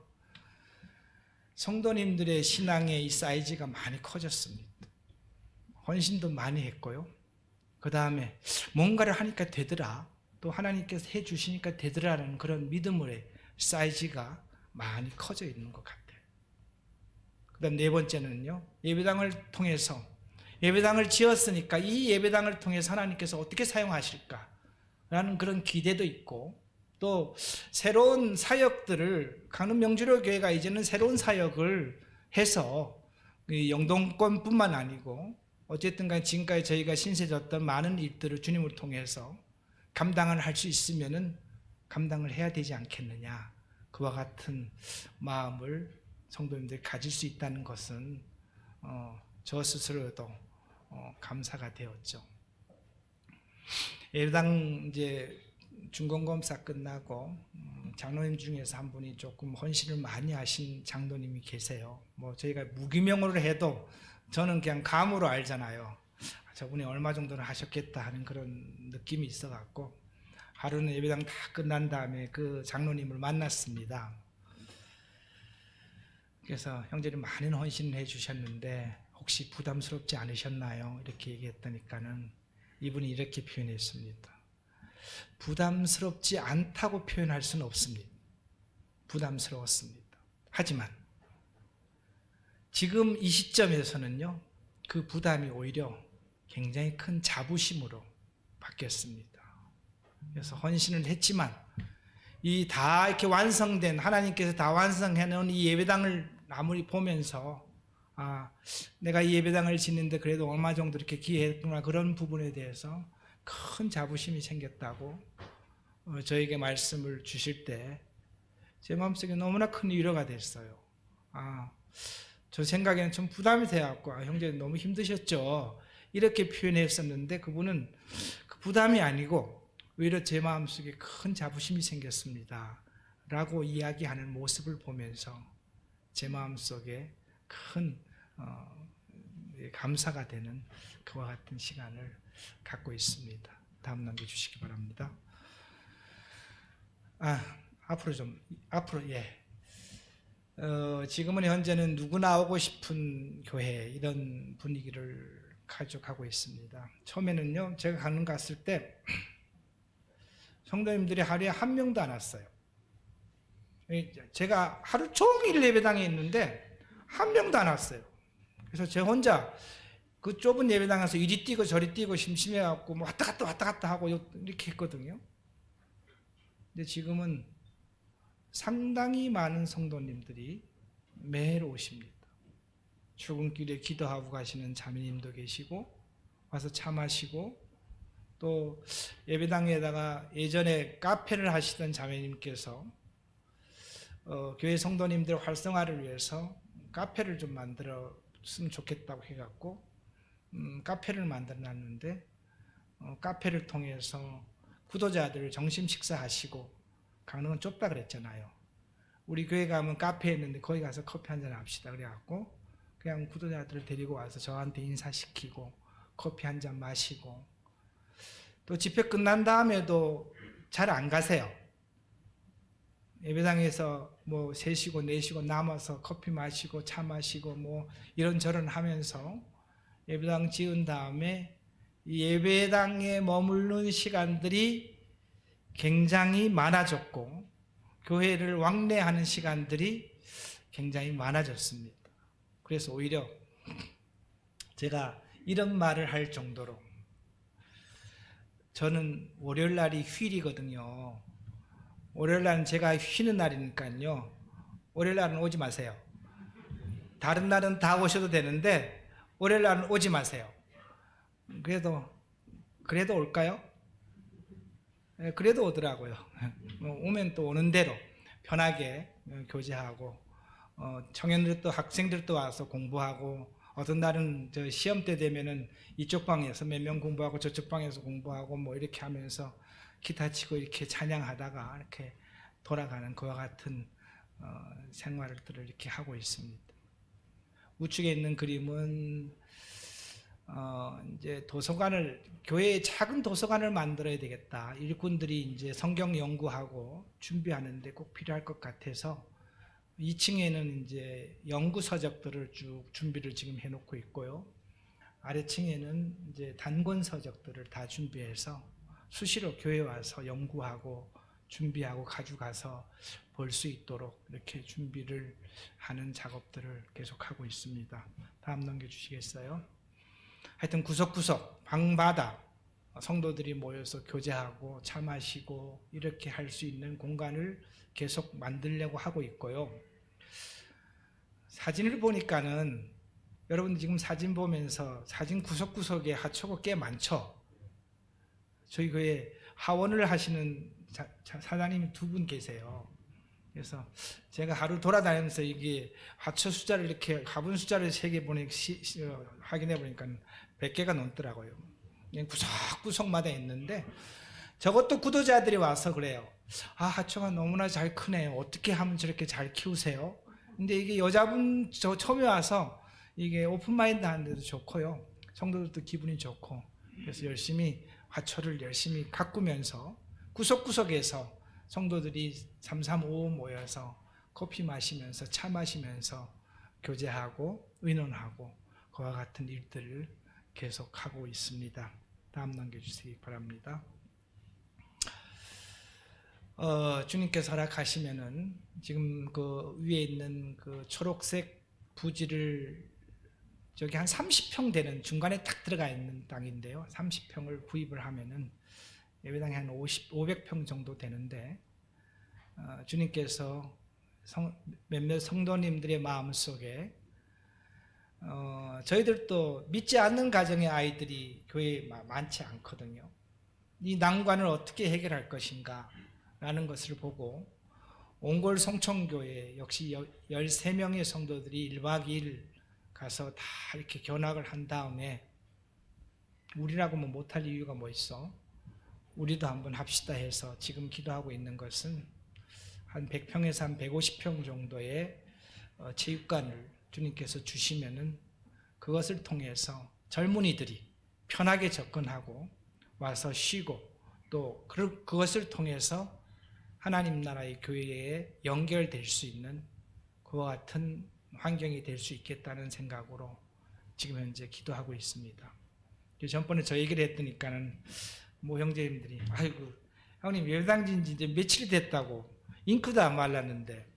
성도님들의 신앙의 이 사이즈가 많이 커졌습니다. 헌신도 많이 했고요. 그 다음에 뭔가를 하니까 되더라. 또 하나님께서 해주시니까 되더라는 그런 믿음의 사이즈가 많이 커져 있는 것 같아요. 그 다음 네 번째는요, 예배당을 통해서 예배당을 지었으니까 이 예배당을 통해서 하나님께서 어떻게 사용하실까 라는 그런 기대도 있고 또 새로운 사역들을 강릉 명주로교회가 이제는 새로운 사역을 해서 영동권뿐만 아니고 어쨌든 간에 지금까지 저희가 신세졌던 많은 일들을 주님을 통해서 감당을 할 수 있으면은 감당을 해야 되지 않겠느냐. 그와 같은 마음을 성도님들이 가질 수 있다는 것은 저 스스로도 감사가 되었죠. 예배당 이제 중공검사 끝나고 장로님 중에서 한 분이 조금 헌신을 많이 하신 장로님이 계세요. 뭐 저희가 무기명으로 해도 저는 그냥 감으로 알잖아요. 저분이 얼마 정도는 하셨겠다 하는 그런 느낌이 있어갖고 하루는 예배당 다 끝난 다음에 그 장로님을 만났습니다. 그래서 형제님 많은 헌신을 해주셨는데 혹시 부담스럽지 않으셨나요? 이렇게 얘기했더니까는 이분이 이렇게 표현했습니다. 부담스럽지 않다고 표현할 수는 없습니다. 부담스러웠습니다. 하지만 지금 이 시점에서는요, 그 부담이 오히려 굉장히 큰 자부심으로 바뀌었습니다. 그래서 헌신을 했지만 이 다 이렇게 완성된 하나님께서 다 완성해 놓은 이 예배당을 아무리 보면서 내가 이 예배당을 짓는데 그래도 얼마 정도 이렇게 기여했구나 그런 부분에 대해서 큰 자부심이 생겼다고 저에게 말씀을 주실 때 제 마음속에 너무나 큰 위로가 됐어요. 저 생각에는 좀 부담이 돼갖고 형제 너무 힘드셨죠. 이렇게 표현했었는데 그분은 그 부담이 아니고 오히려 제 마음속에 큰 자부심이 생겼습니다. 라고 이야기하는 모습을 보면서 제 마음속에 큰 감사가 되는 그와 같은 시간을 갖고 있습니다. 다음 넘겨주시기 바랍니다. 앞으로 지금은 현재는 누구나 오고 싶은 교회 이런 분위기를 가져가고 있습니다. 처음에는요, 제가 강릉 갔을 때 성도님들이 하루에 한 명도 안 왔어요. 제가 하루 종일 예배당에 있는데 한 명도 안 왔어요. 그래서 제 혼자 그 좁은 예배당에서 이리 뛰고 저리 뛰고 심심해갖고 뭐 왔다 갔다 하고 이렇게 했거든요. 근데 지금은 상당히 많은 성도님들이 매일 오십니다. 출근길에 기도하고 가시는 자매님도 계시고 와서 차 마시고 또 예배당에다가 예전에 카페를 하시던 자매님께서 교회 성도님들 활성화를 위해서 카페를 좀 만들었으면 좋겠다고 해갖고 카페를 만들어 놨는데 카페를 통해서 구도자들 점심 식사하시고 강릉은 좁다 그랬잖아요. 우리 교회 가면 카페 있는데 거기 가서 커피 한잔 합시다 그래갖고 그냥 구도자들을 데리고 와서 저한테 인사시키고 커피 한잔 마시고 또 집회 끝난 다음에도 잘 안 가세요. 예배당에서 뭐 3시고 4시고 남아서 커피 마시고 차 마시고 뭐 이런저런 하면서 예배당 지은 다음에 예배당에 머무르는 시간들이 굉장히 많아졌고 교회를 왕래하는 시간들이 굉장히 많아졌습니다. 그래서 오히려 제가 이런 말을 할 정도로 저는 월요일 날이 휴일이거든요. 월요일 날은 제가 쉬는 날이니까요. 월요일 날은 오지 마세요. 다른 날은 다 오셔도 되는데 월요일 날은 오지 마세요. 그래도 그래도 올까요? 그래도 오더라고요. 오면 또 오는 대로 편하게 교제하고, 청년들도 학생들도 와서 공부하고, 어떤 날은 저 시험 때 되면은 이쪽 방에서 몇 명 공부하고 저쪽 방에서 공부하고 뭐 이렇게 하면서 기타 치고 이렇게 찬양하다가 이렇게 돌아가는 그와 같은 생활들을 이렇게 하고 있습니다. 우측에 있는 그림은 이제 도서관을, 교회에 작은 도서관을 만들어야 되겠다. 일꾼들이 이제 성경 연구하고 준비하는데 꼭 필요할 것 같아서 2층에는 이제 연구 서적들을 쭉 준비를 지금 해놓고 있고요. 아래층에는 이제 단권 서적들을 다 준비해서 수시로 교회 와서 연구하고 준비하고 가져가서 볼 수 있도록 이렇게 준비를 하는 작업들을 계속하고 있습니다. 다음 넘겨주시겠어요? 하여튼 구석구석 방마다 성도들이 모여서 교제하고 차 마시고 이렇게 할 수 있는 공간을 계속 만들려고 하고 있고요. 사진을 보니까는 여러분 지금 사진 보면서 사진 구석구석에 하초가 꽤 많죠. 저희 교회 하원을 하시는 사장님이 2분 계세요. 그래서 제가 하루 돌아다니면서 이게 하초 숫자를 이렇게 화분 숫자를 3개 확인해 보니까 100개가 넘더라고요. 구석구석마다 있는데 저것도 구도자들이 와서 그래요. 아, 하초가 너무나 잘 크네요. 어떻게 하면 저렇게 잘 키우세요? 근데 이게 여자분 저 처음에 와서 이게 오픈마인드 하는데도 좋고요. 성도들도 기분이 좋고 그래서 열심히 화초를 열심히 가꾸면서 구석구석에서 성도들이 335 모여서 커피 마시면서 차 마시면서 교제하고 의논하고 그와 같은 일들을 계속하고 있습니다. 다음 넘겨주시기 바랍니다. 주님께서 허락하시면은 지금 그 위에 있는 그 초록색 부지를 저기 한 30평 되는 중간에 딱 들어가 있는 땅인데요. 30평을 구입을 하면은 예배당이 한 500평 정도 되는데 주님께서 몇몇 성도님들의 마음속에 저희들도 믿지 않는 가정의 아이들이 교회에 많지 않거든요. 이 난관을 어떻게 해결할 것인가 라는 것을 보고 옹골 송천교회 역시 13명의 성도들이 1박 2일 가서 다 이렇게 견학을 한 다음에 우리라고 뭐 못할 이유가 뭐 있어? 우리도 한번 합시다 해서 지금 기도하고 있는 것은 한 100평에서 한 150평 정도의 체육관을 주님께서 주시면은 그것을 통해서 젊은이들이 편하게 접근하고 와서 쉬고 또 그것을 통해서 하나님 나라의 교회에 연결될 수 있는 그와 같은 환경이 될 수 있겠다는 생각으로 지금 현재 기도하고 있습니다. 전번에 저 얘기를 했더니까는 뭐 형제님들이 아이고 형님 예배당진 지 이제 며칠 됐다고 잉크도 안 말랐는데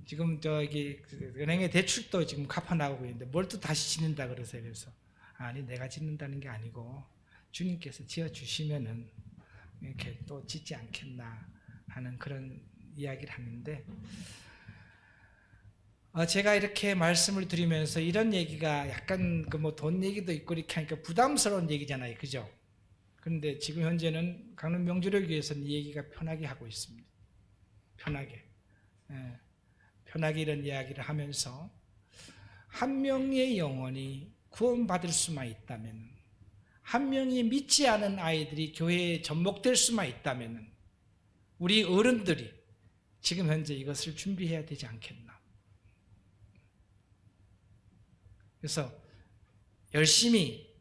지금 저기 은행에 대출도 지금 갚아 나가고 있는데 뭘 또 다시 짓는다 그러세요. 그래서 아니 내가 짓는다는 게 아니고 주님께서 지어 주시면은 이렇게 또 짓지 않겠나 하는 그런 이야기를 하는데 제가 이렇게 말씀을 드리면서 이런 얘기가 약간 그 뭐 돈 얘기도 있고 이렇게 하니까 부담스러운 얘기잖아요, 그죠? 그런데 지금 현재는 강릉 명주력교회에서는 이 얘기가 편하게 하고 있습니다. 편하게. 편하게 이런 이야기를 하면서 한 명의 영혼이 구원받을 수만 있다면, 한 명이 믿지 않은 아이들이 교회에 접목될 수만 있다면 우리 어른들이 지금 현재 이것을 준비해야 되지 않겠나. 그래서 열심히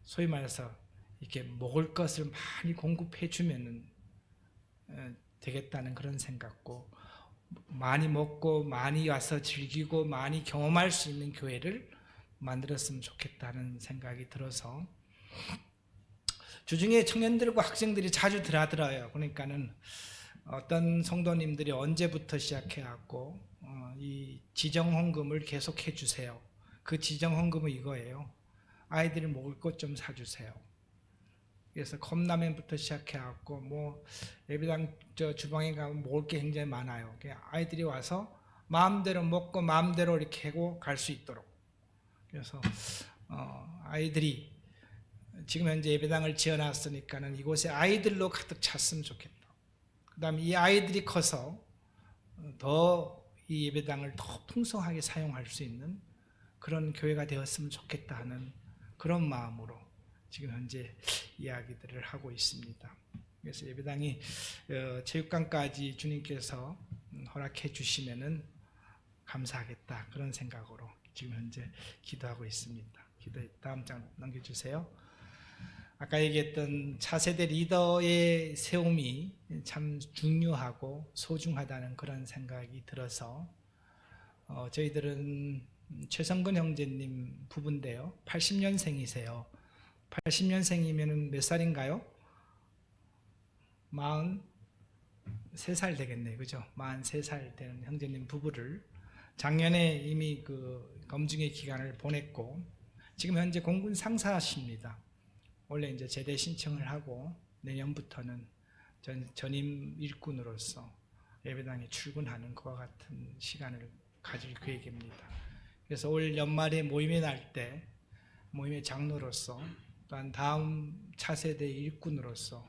소위 말해서 이렇게 먹을 것을 많이 공급해 주면 되겠다는 그런 생각고 많이 먹고 많이 와서 즐기고 많이 경험할 수 있는 교회를 만들었으면 좋겠다는 생각이 들어서 주중에 청년들과 학생들이 자주 드나들어요. 그러니까는 어떤 성도님들이 언제부터 시작해갖고 이 지정헌금을 계속 해주세요. 그 지정헌금은 이거예요. 아이들이 먹을 것 좀 사주세요. 그래서 컵라면부터 시작해갖고 뭐 예배당 저 주방에 가면 먹을 게 굉장히 많아요. 아이들이 와서 마음대로 먹고 마음대로 이렇게 하고 갈 수 있도록. 그래서 아이들이 지금 현재 예배당을 지어놨으니까는 이곳에 아이들로 가득 찼으면 좋겠다. 그 다음에 이 아이들이 커서 더 이 예배당을 더 풍성하게 사용할 수 있는 그런 교회가 되었으면 좋겠다 하는 그런 마음으로 지금 현재 이야기들을 하고 있습니다. 그래서 예배당이 체육관까지 주님께서 허락해 주시면은 감사하겠다 그런 생각으로 지금 현재 기도하고 있습니다. 다음 장 넘겨주세요. 아까 얘기했던 차세대 리더의 세움이 참 중요하고 소중하다는 그런 생각이 들어서 저희들은 최성근 형제님 부부인데요. 80년생이세요. 80년생이면 몇 살인가요? 43살 되겠네요. 그죠? 43살 되는 형제님 부부를 작년에 이미 그 검증의 기간을 보냈고 지금 현재 공군 상사십니다. 원래 이제 제대 신청을 하고 내년부터는 전임 일꾼으로서 예배당에 출근하는 것과 같은 시간을 가질 계획입니다. 그래서 올 연말에 모임에 날 때 모임의 장로로서 또한 다음 차세대 일꾼으로서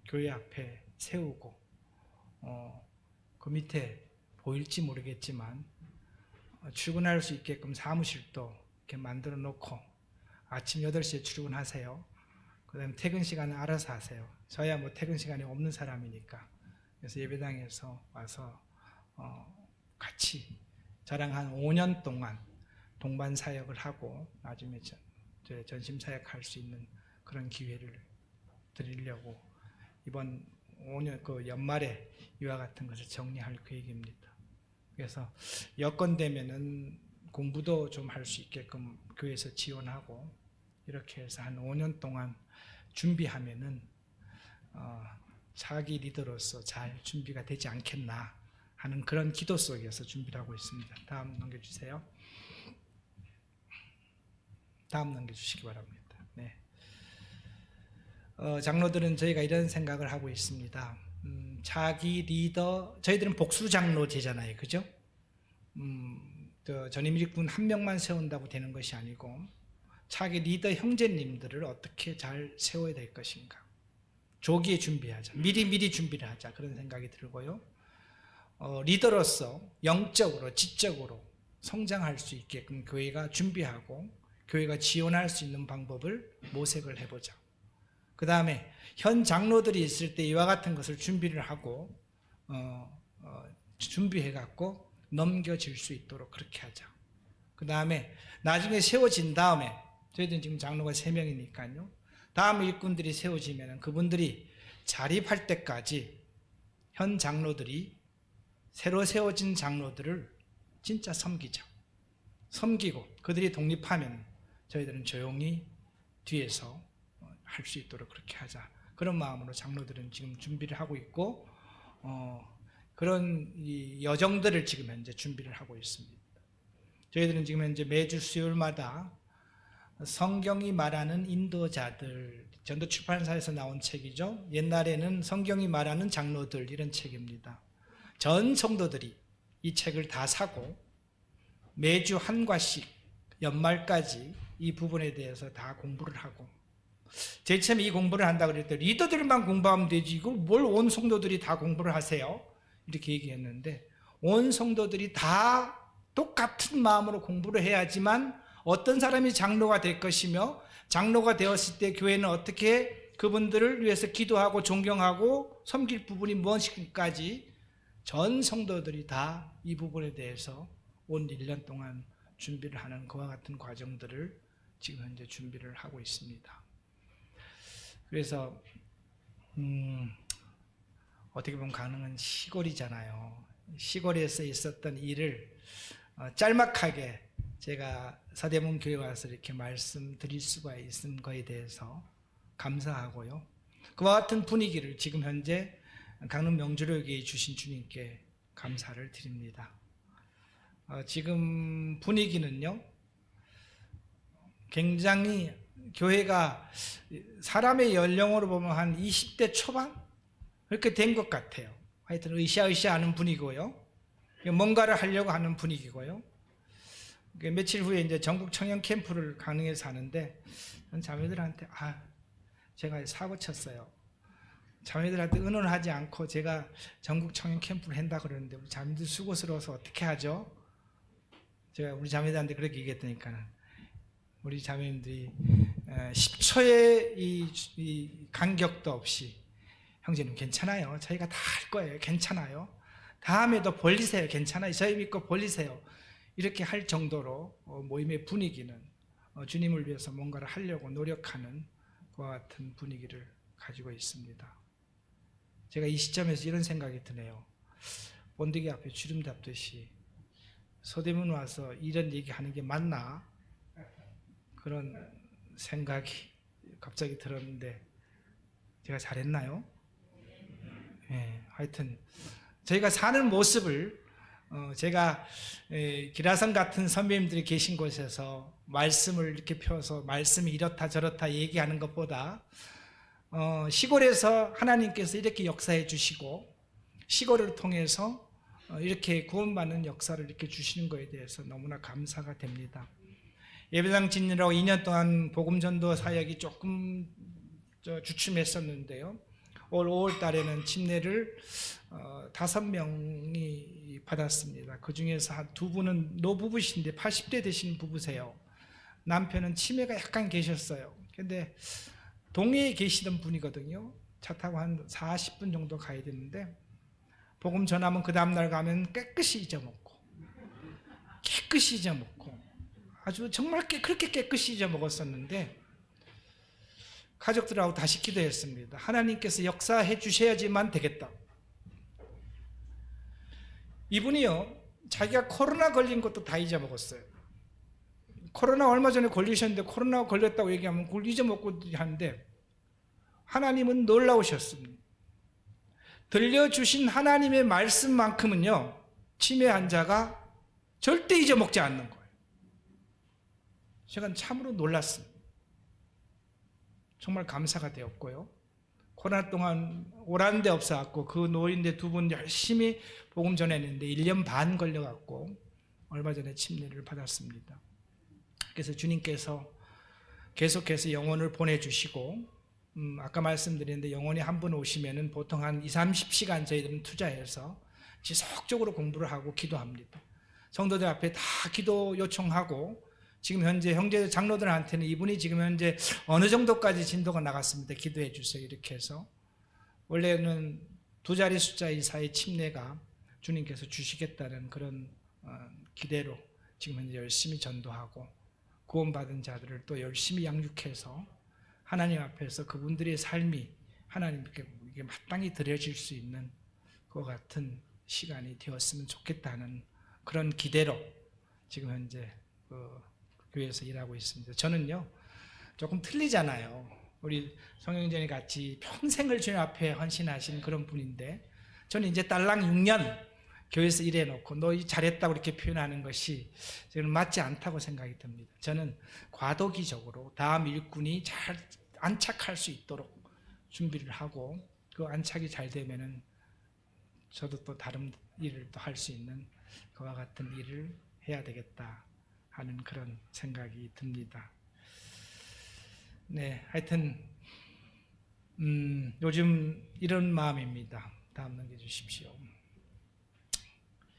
교회 앞에 세우고 그 밑에 보일지 모르겠지만 출근할 수 있게끔 사무실도 이렇게 만들어 놓고 아침 8시에 출근하세요. 그 다음에 퇴근 시간은 알아서 하세요. 저야 뭐 퇴근 시간이 없는 사람이니까. 그래서 예배당에서 와서 같이 저랑 한 5년 동안 동반 사역을 하고 나중에 전심 사역할 수 있는 그런 기회를 드리려고 이번 5년 그 연말에 이와 같은 것을 정리할 계획입니다. 그래서 여건 되면은 공부도 좀 할 수 있게끔 교회에서 지원하고 이렇게 해서 한 5년 동안 준비하면은 차기 리더로서 잘 준비가 되지 않겠나 하는 그런 기도 속에서 준비를 하고 있습니다. 다음 넘겨주세요. 다음 넘겨주시기 바랍니다. 네. 장로들은 저희가 이런 생각을 하고 있습니다. 자기 리더, 저희들은 복수 장로제잖아요. 그죠? 전임 일꾼 한 명만 세운다고 되는 것이 아니고 자기 리더 형제님들을 어떻게 잘 세워야 될 것인가. 조기에 준비하자. 미리 준비를 하자. 그런 생각이 들고요. 리더로서 영적으로, 지적으로 성장할 수 있게끔 교회가 준비하고 교회가 지원할 수 있는 방법을 모색을 해보자. 그 다음에 현 장로들이 있을 때 이와 같은 것을 준비를 하고 준비해갖고 넘겨질 수 있도록 그렇게 하자. 그 다음에 나중에 세워진 다음에 저희들은 지금 장로가 3명이니까요. 다음 일꾼들이 세워지면 그분들이 자립할 때까지 현 장로들이 새로 세워진 장로들을 진짜 섬기자. 섬기고 그들이 독립하면 저희들은 조용히 뒤에서 할 수 있도록 그렇게 하자. 그런 마음으로 장로들은 지금 준비를 하고 있고 그런 이 여정들을 지금 현재 준비를 하고 있습니다. 저희들은 지금 현재 매주 수요일마다 성경이 말하는 인도자들, 전도출판사에서 나온 책이죠. 옛날에는 성경이 말하는 장로들 이런 책입니다. 전 성도들이 이 책을 다 사고 매주 한 과씩 연말까지 이 부분에 대해서 다 공부를 하고 제일 처음에 이 공부를 한다고 그랬을 때 리더들만 공부하면 되지 이걸 뭘 온 성도들이 다 공부를 하세요? 이렇게 얘기했는데 온 성도들이 다 똑같은 마음으로 공부를 해야지만 어떤 사람이 장로가 될 것이며 장로가 되었을 때 교회는 어떻게 그분들을 위해서 기도하고 존경하고 섬길 부분이 무엇인가까지 전 성도들이 다 이 부분에 대해서 온 1년 동안 준비를 하는 그와 같은 과정들을 지금 현재 준비를 하고 있습니다. 그래서 어떻게 보면 강릉은 시골이잖아요. 시골에서 있었던 일을 짤막하게 제가 서대문 교회 와서 이렇게 말씀드릴 수가 있는 거에 대해서 감사하고요. 그와 같은 분위기를 지금 현재 강릉 명주교회에 주신 주님께 감사를 드립니다. 지금 분위기는요, 굉장히 교회가 사람의 연령으로 보면 한 20대 초반? 그렇게 된 것 같아요. 하여튼 으쌰으쌰 하는 분위기고요. 뭔가를 하려고 하는 분위기고요. 며칠 후에 이제 전국 청년 캠프를 강릉에서 하는데 자매들한테 제가 사고 쳤어요. 자매들한테 의논하지 않고 제가 전국 청년 캠프를 한다 그러는데 우리 자매들 수고스러워서 어떻게 하죠? 제가 우리 자매들한테 그렇게 얘기했더니까는 우리 자매님들이 10초의 이 간격도 없이 형제님 괜찮아요. 저희가 다 할 거예요. 괜찮아요. 다음에도 벌리세요. 괜찮아요. 저희 믿고 벌리세요. 이렇게 할 정도로 모임의 분위기는 주님을 위해서 뭔가를 하려고 노력하는 그와 같은 분위기를 가지고 있습니다. 제가 이 시점에서 이런 생각이 드네요. 번데기 앞에 주름 잡듯이 서대문 와서 이런 얘기하는 게 맞나? 그런 생각이 갑자기 들었는데 제가 잘했나요? 네, 하여튼 저희가 사는 모습을 제가 기라성 같은 선배님들이 계신 곳에서 말씀을 이렇게 펴서 말씀이 이렇다 저렇다 얘기하는 것보다 시골에서 하나님께서 이렇게 역사해 주시고 시골을 통해서 이렇게 구원받는 역사를 이렇게 주시는 것에 대해서 너무나 감사가 됩니다. 예배당 짓느라고 2년 동안 복음전도 사역이 조금 주춤했었는데요. 올 5월 달에는 침례를 5명이 받았습니다. 그 중에서 한 2분은 노부부신데 80대 되신 부부세요. 남편은 치매가 약간 계셨어요. 근데 동해에 계시던 분이거든요. 차 타고 한 40분 정도 가야 되는데 복음 전하면 그 다음날 가면 깨끗이 잊어먹고 아주 정말 그렇게 깨끗이 잊어먹었었는데 가족들하고 다시 기도했습니다. 하나님께서 역사해 주셔야지만 되겠다. 이분이요, 자기가 코로나 걸린 것도 다 잊어먹었어요. 코로나 얼마 전에 걸리셨는데 코로나 걸렸다고 얘기하면 그걸 잊어먹고 하는데 하나님은 놀라우셨습니다. 들려주신 하나님의 말씀만큼은요, 치매 환자가 절대 잊어먹지 않는 거예요. 제가 참으로 놀랐습니다. 정말 감사가 되었고요. 코로나 동안 오라는 데 없어갖고 그 노인네 2분 열심히 복음 전했는데 1년 반 걸려갖고 얼마 전에 침례를 받았습니다. 그래서 주님께서 계속해서 영혼을 보내주시고 아까 말씀드렸는데 영혼이 한 분 오시면은 보통 한 20-30시간 저희들은 투자해서 지속적으로 공부를 하고 기도합니다. 성도들 앞에 다 기도 요청하고 지금 현재 형제 장로들한테는 이분이 지금 현재 어느 정도까지 진도가 나갔습니다. 기도해 주세요. 이렇게 해서 원래는 2자리 숫자 이사의 침례가 주님께서 주시겠다는 그런 기대로 지금 현재 열심히 전도하고 구원받은 자들을 또 열심히 양육해서 하나님 앞에서 그분들의 삶이 하나님께 마땅히 드려질 수 있는 그 같은 시간이 되었으면 좋겠다는 그런 기대로 지금 현재 교회에서 일하고 있습니다. 저는요 조금 틀리잖아요. 우리 성형전이 같이 평생을 주님 앞에 헌신하신 그런 분인데 저는 이제 딸랑 6년 교회에서 일해놓고 너 잘했다고 이렇게 표현하는 것이 저는 맞지 않다고 생각이 듭니다. 저는 과도기적으로 다음 일꾼이 잘 안착할 수 있도록 준비를 하고 그 안착이 잘 되면은 저도 또 다른 일을 또 할 수 있는 그와 같은 일을 해야 되겠다 하는 그런 생각이 듭니다. 네, 하여튼 요즘 이런 마음입니다. 다음 넘겨주십시오.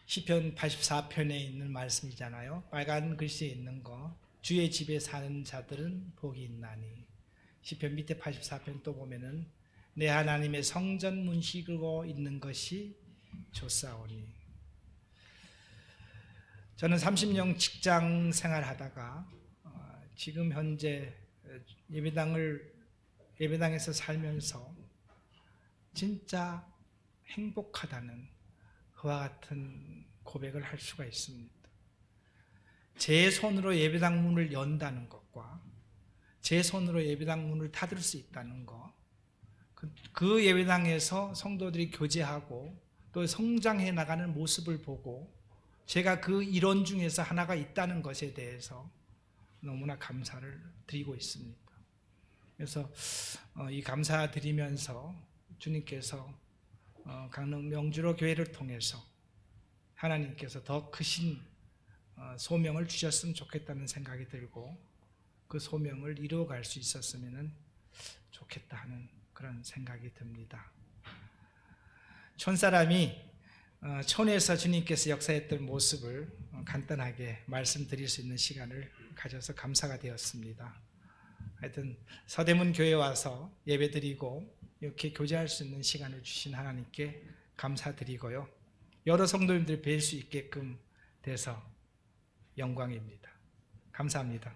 시편 84편에 있는 말씀이잖아요. 빨간 글씨에 있는 거. 주의 집에 사는 자들은 복이 있나니. 시편 밑에 84편 또 보면은 내 하나님의 성전 문식으로 있는 것이 좋사오니. 저는 30년 직장 생활하다가 지금 현재 예배당에서 살면서 진짜 행복하다는 그와 같은 고백을 할 수가 있습니다. 제 손으로 예배당 문을 연다는 것과 제 손으로 예배당 문을 닫을 수 있다는 것, 그 예배당에서 성도들이 교제하고 또 성장해 나가는 모습을 보고 제가 그 일원 중에서 하나가 있다는 것에 대해서 너무나 감사를 드리고 있습니다. 그래서 이 감사드리면서 주님께서 강릉 명주로 교회를 통해서 하나님께서 더 크신 소명을 주셨으면 좋겠다는 생각이 들고 그 소명을 이루어갈 수 있었으면 좋겠다 하는 그런 생각이 듭니다. 촌사람이 촌에서 주님께서 역사했던 모습을 간단하게 말씀드릴 수 있는 시간을 가져서 감사가 되었습니다. 하여튼 서대문 교회 와서 예배드리고 이렇게 교제할 수 있는 시간을 주신 하나님께 감사드리고요. 여러 성도님들 뵐 수 있게끔 돼서 영광입니다. 감사합니다.